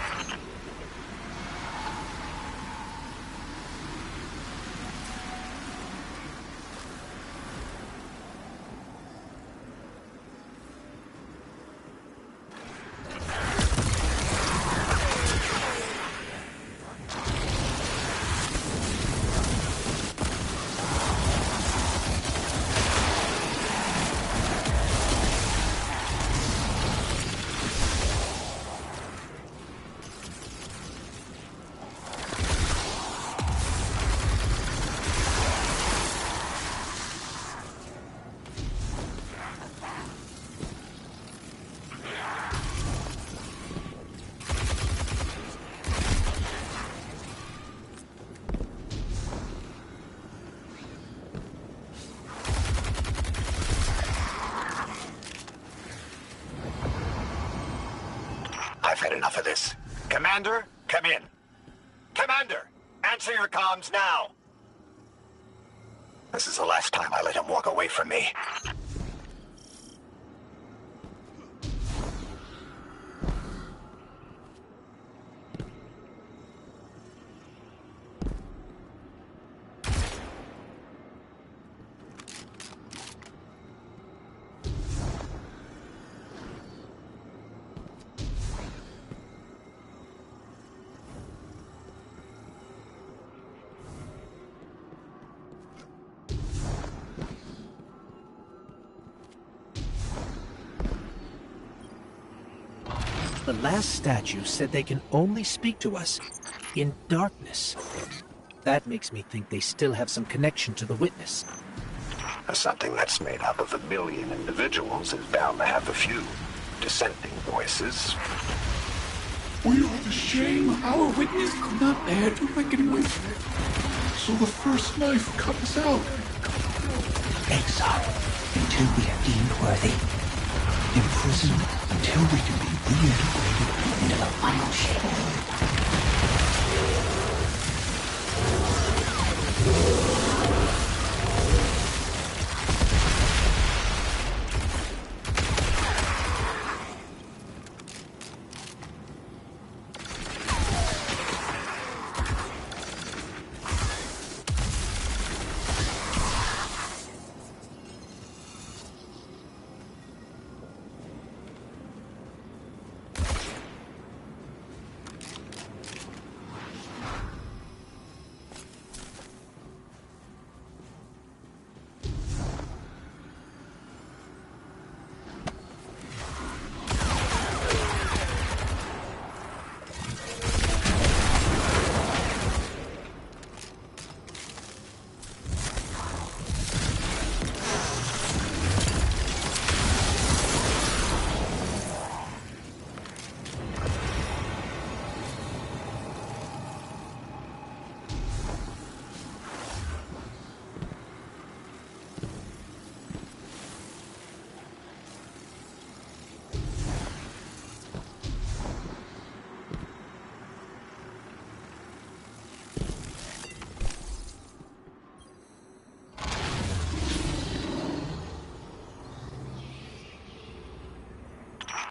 I've had enough of this. Commander, come in. Commander, answer your comms now. This is the last time I let him walk away from me. The last statue said they can only speak to us in darkness. That makes me think they still have some connection to the witness. Something that's made up of 1 million individuals is bound to have a few dissenting voices. We are the shame our witness could not bear to reckon with. So the first knife comes out. Exile until we are deemed worthy. Imprisoned until we can be reintegrated into the final shape.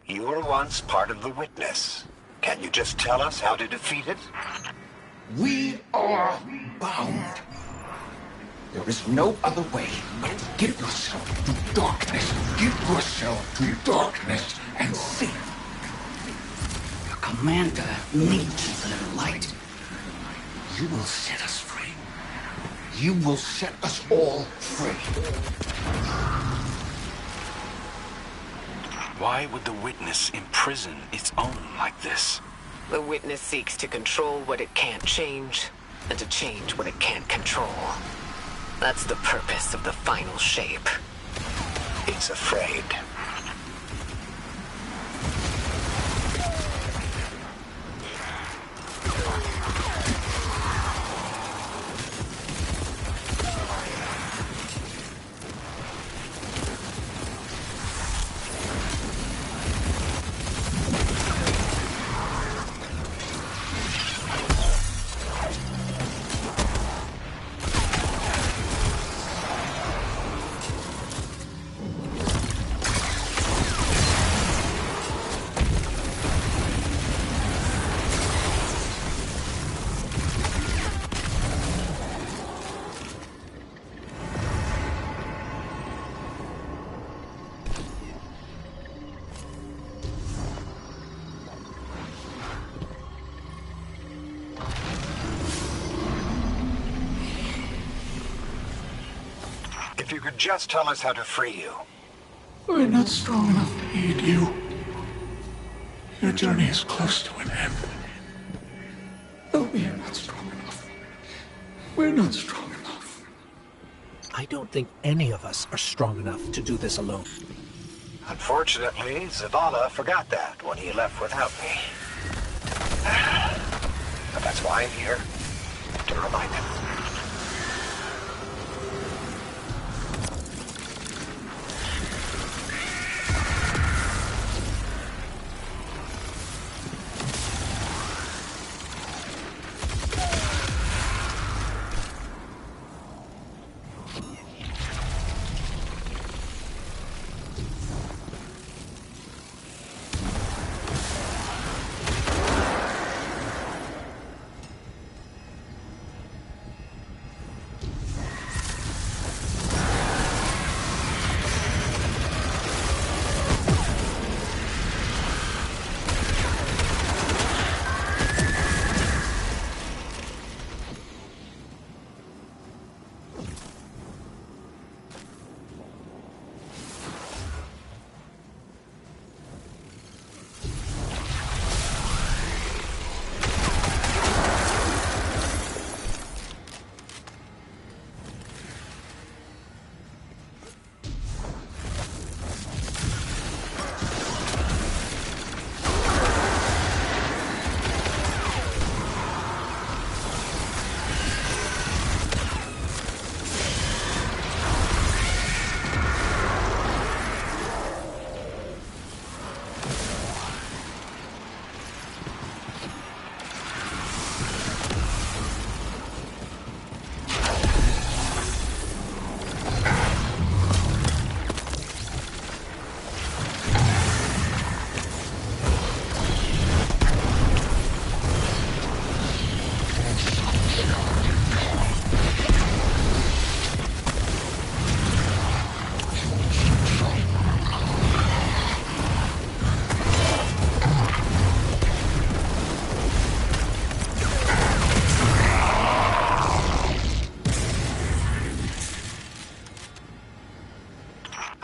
You were once part of the witness. Can you just tell us how to defeat it? We are bound. There is no other way but to give yourself to darkness. Give yourself to darkness and see. The commander needs the light. You will set us free. You will set us all free. Why would the witness imprison its own like this? The witness seeks to control what it can't change, and to change what it can't control. That's the purpose of the final shape. It's afraid. If you could just tell us how to free you. We're not strong enough to aid you. Your journey is close to an end. No, we are not strong enough. We're not strong enough. I don't think any of us are strong enough to do this alone. Unfortunately, Zavala forgot that when he left without me. But that's why I'm here, to remind him.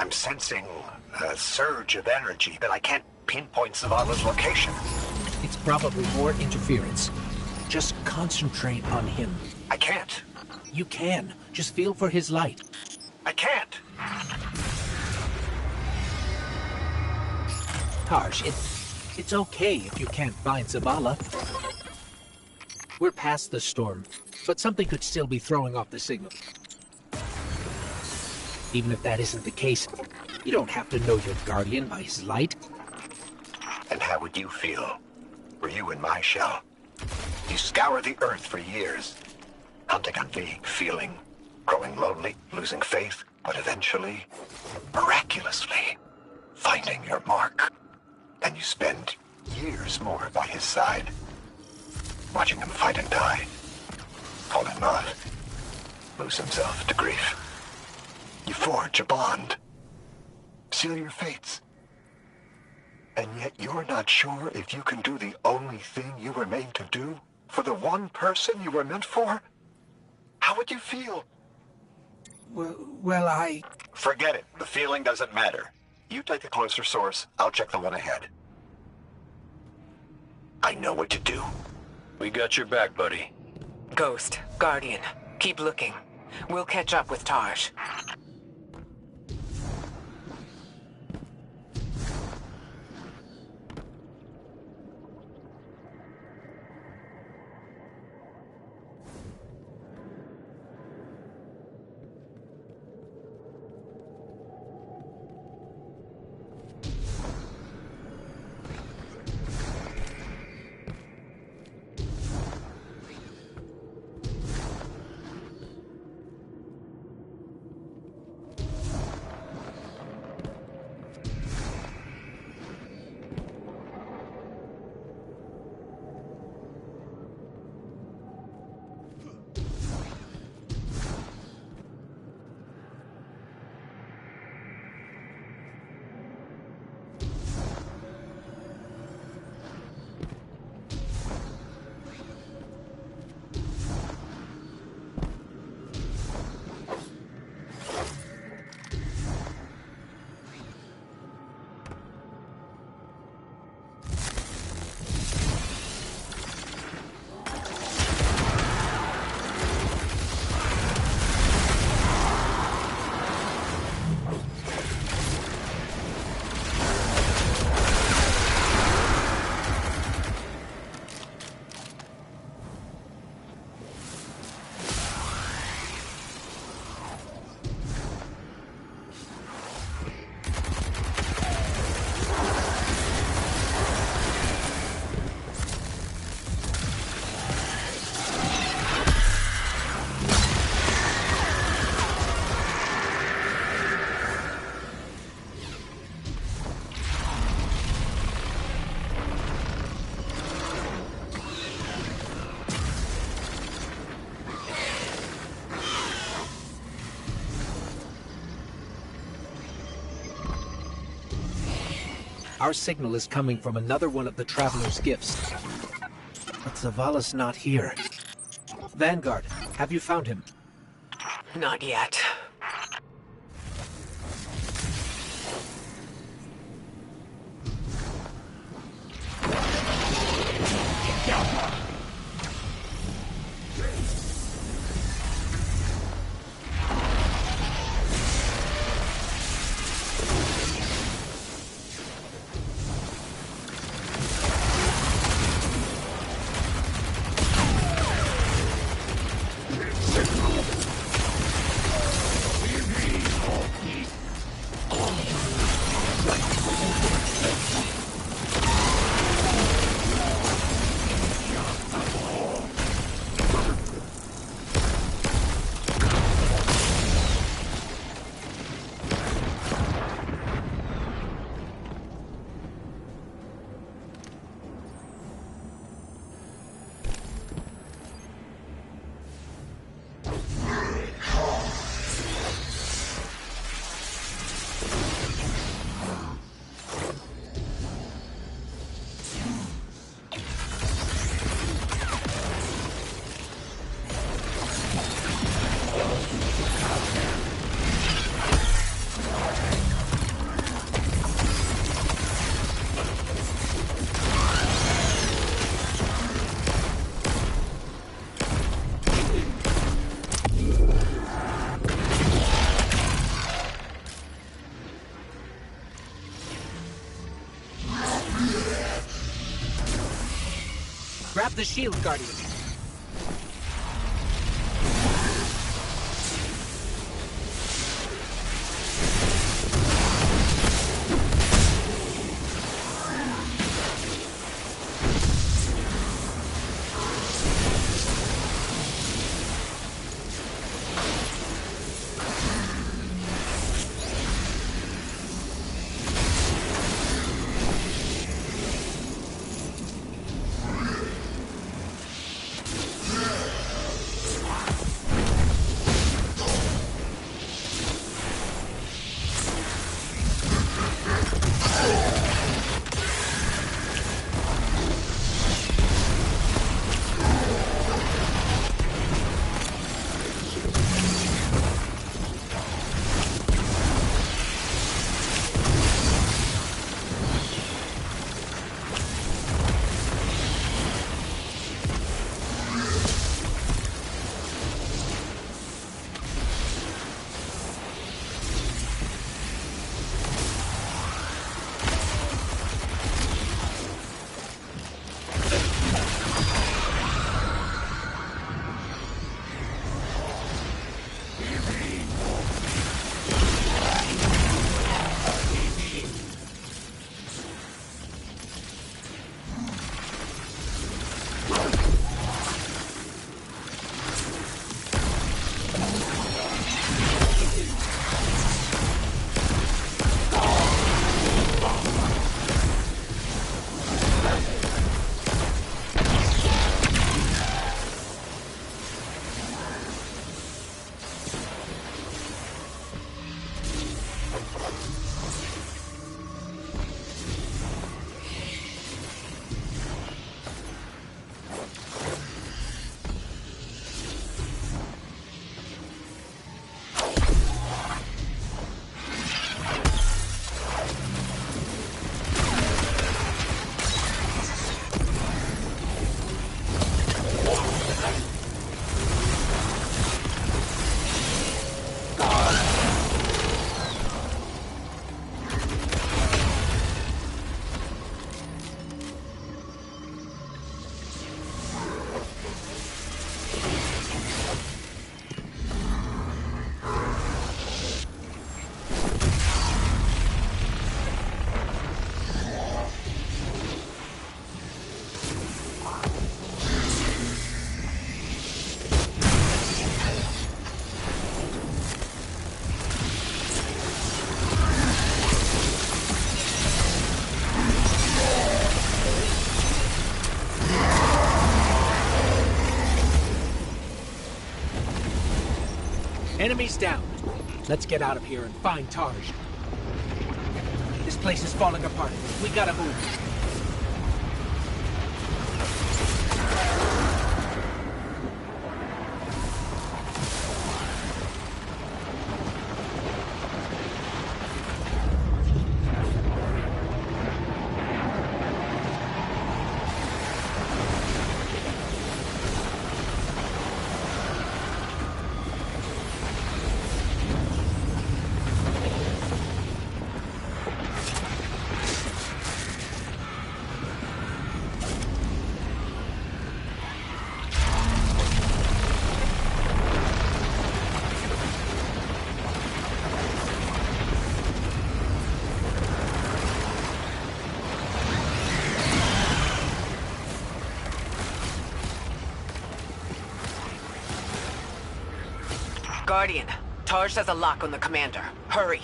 Sensing a surge of energy, but I can't pinpoint Zavala's location. It's probably more interference. Just concentrate on him. I can't. You can. Just feel for his light. I can't. Harsh, it's okay if you can't find Zavala. We're past the storm, but something could still be throwing off the signal. Even if that isn't the case, you don't have to know your guardian by his light. And how would you feel? Were you in my shell? You scour the earth for years, hunting on vague feeling, growing lonely, losing faith, but eventually, miraculously, finding your mark. And you spend years more by his side, watching him fight and die, fall in love, lose himself to grief. You forge a bond, seal your fates. And yet you're not sure if you can do the only thing you were made to do for the one person you were meant for? How would you feel? Well, I... Forget it. The feeling doesn't matter. You take the closer source. I'll check the one ahead. I know what to do. We got your back, buddy. Ghost, Guardian, keep looking. We'll catch up with Taj. Our signal is coming from another one of the Traveler's gifts. But Zavala's not here. Vanguard, have you found him? Not yet. Grab the shield, Guardian. Enemies down. Let's get out of here and find Tarj. This place is falling apart. We gotta move. Guardian, Tarj has a lock on the commander. Hurry.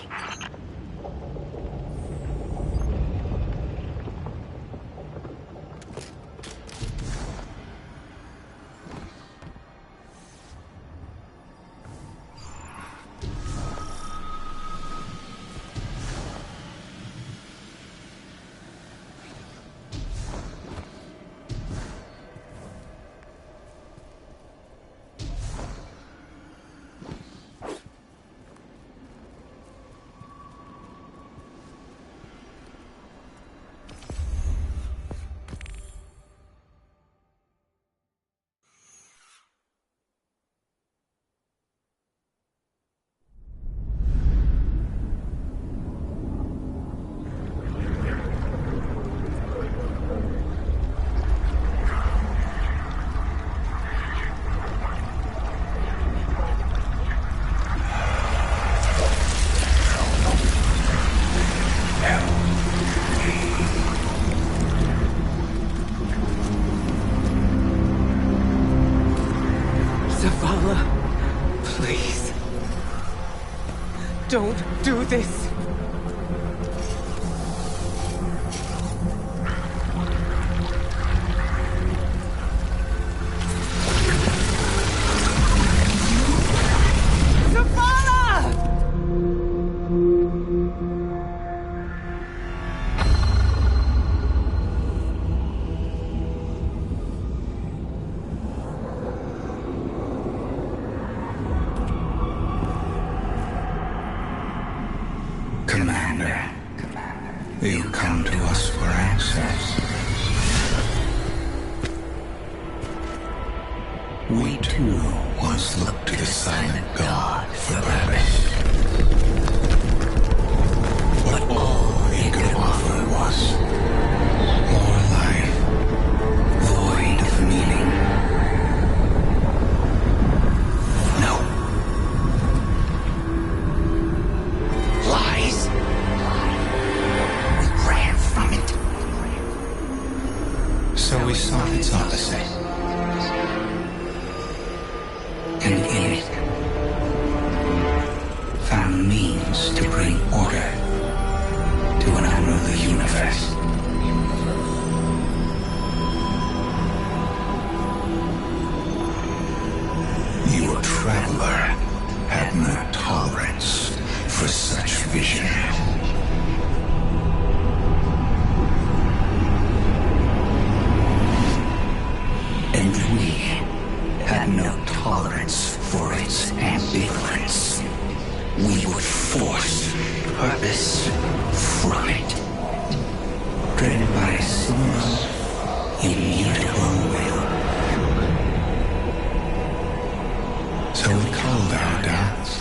Please. Don't do this. Commander, you come to us for answers. We too once looked to the silent God for purpose. But all he could offer was more life, void of meaning. No. Lies. We ran from it. So we sought its opposite. And in it, found means to bring order to an unruly universe. You, a traveler, had no tolerance for such vision. And we had no tolerance for its ambivalence. We would force purpose from it, driven by a single, immutable will. So we called our doubts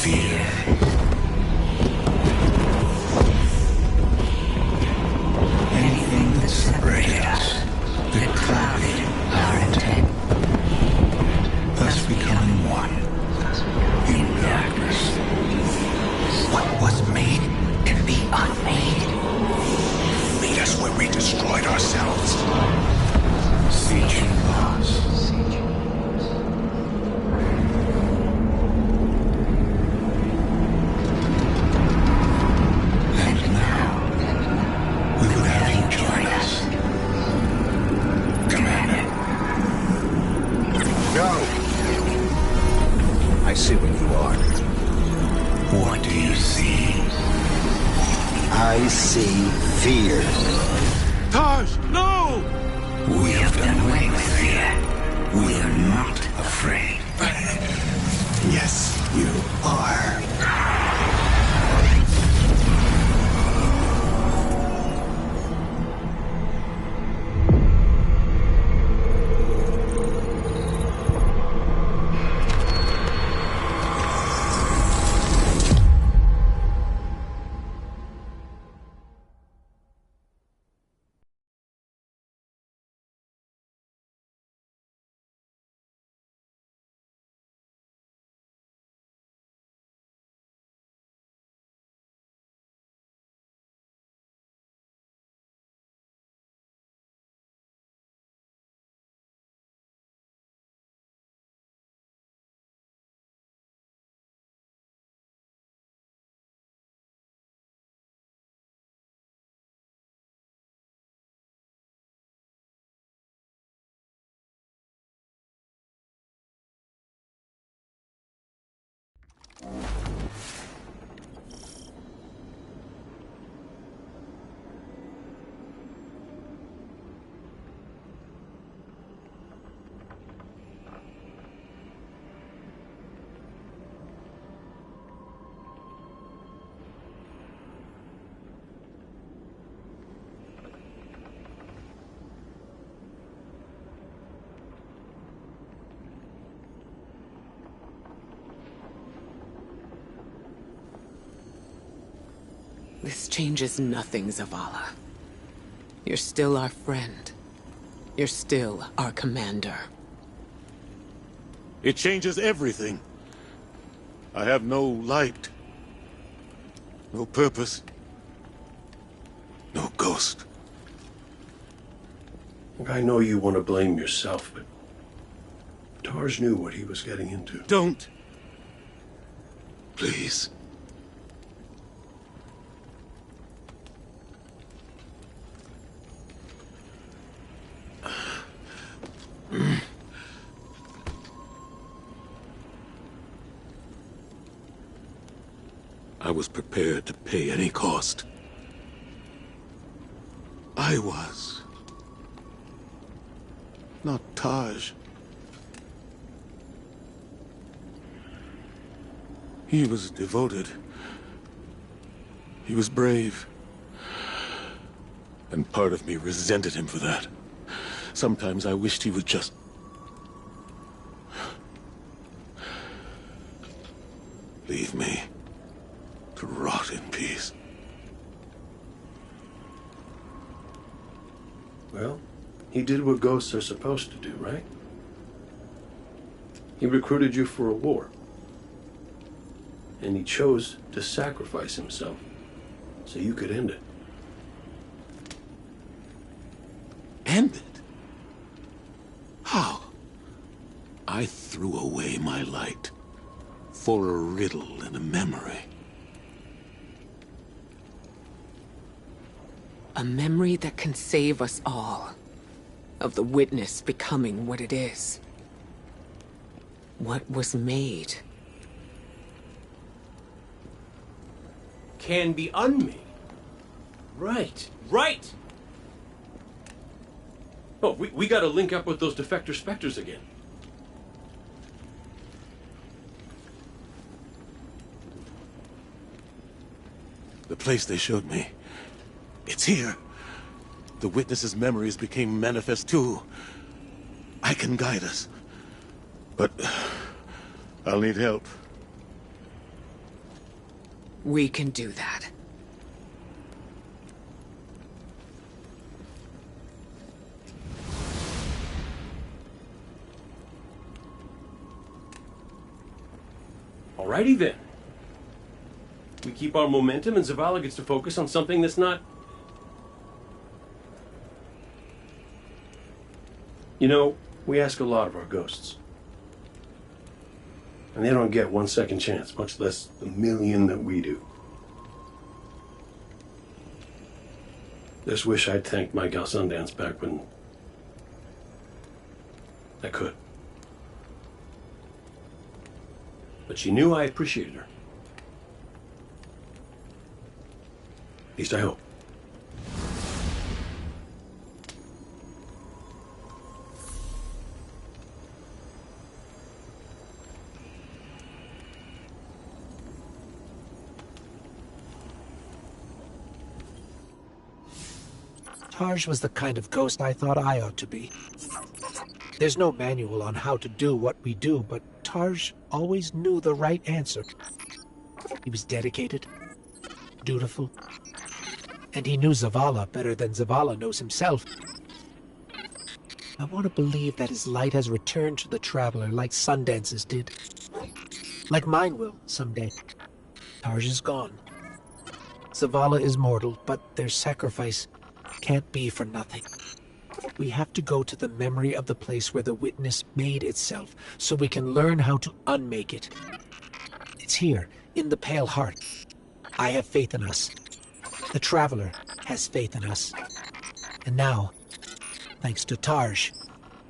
fear. Anything that separated us, that clouded our intent, thus becoming one in darkness. What was made can be unmade. Lead us where we destroyed ourselves. Sieging laws. And now, we would have you join us. Commander. No! I see what you are. What do you see? I see fear. Taj, no! We have done away with fear. We are not afraid. Yes, you are. This changes nothing, Zavala. You're still our friend. You're still our commander. It changes everything. I have no light. No purpose. No ghost. I know you want to blame yourself, but Tars knew what he was getting into. Don't. Please. I was prepared to pay any cost. I was. Not Taj. He was devoted. He was brave. And part of me resented him for that. Sometimes I wished he would just... leave me to rot in peace. Well, he did what ghosts are supposed to do, right? He recruited you for a war. And he chose to sacrifice himself so you could end it. End it? How? I threw away my light for a riddle and a memory. A memory that can save us all. Of the witness becoming what it is. What was made. Can be unmade. Right, right! Oh, we gotta link up with those defector specters again. The place they showed me. It's here. The witness's memories became manifest too. I can guide us. But I'll need help. We can do that. Alrighty then. We keep our momentum and Zavala gets to focus on something that's not... You know, we ask a lot of our ghosts. And they don't get 1 second chance, much less the million that we do. Just wish I'd thanked my gal Sundance back when I could. But she knew I appreciated her. At least I hope. Tarj was the kind of ghost I thought I ought to be. There's no manual on how to do what we do, but Tarj always knew the right answer. He was dedicated, dutiful, and he knew Zavala better than Zavala knows himself. I want to believe that his light has returned to the Traveler like Sundance's did. Like mine will someday. Tarj is gone. Zavala is mortal, but their sacrifice can't be for nothing. We have to go to the memory of the place where the witness made itself, so we can learn how to unmake it. It's here, in the Pale Heart. I have faith in us. The Traveler has faith in us. And now, thanks to Tarj,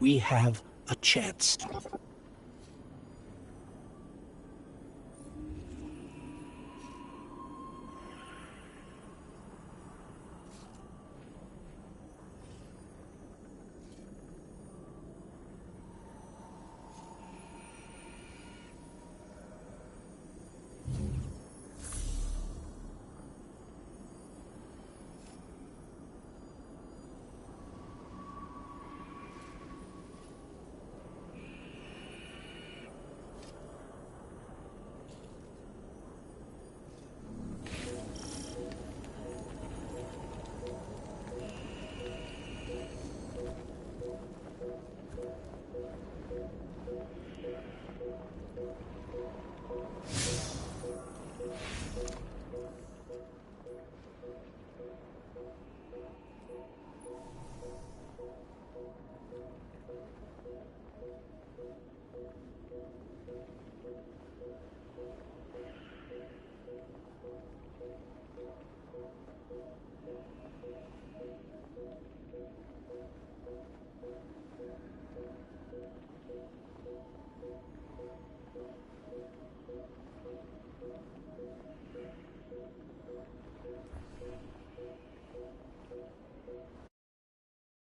we have a chance.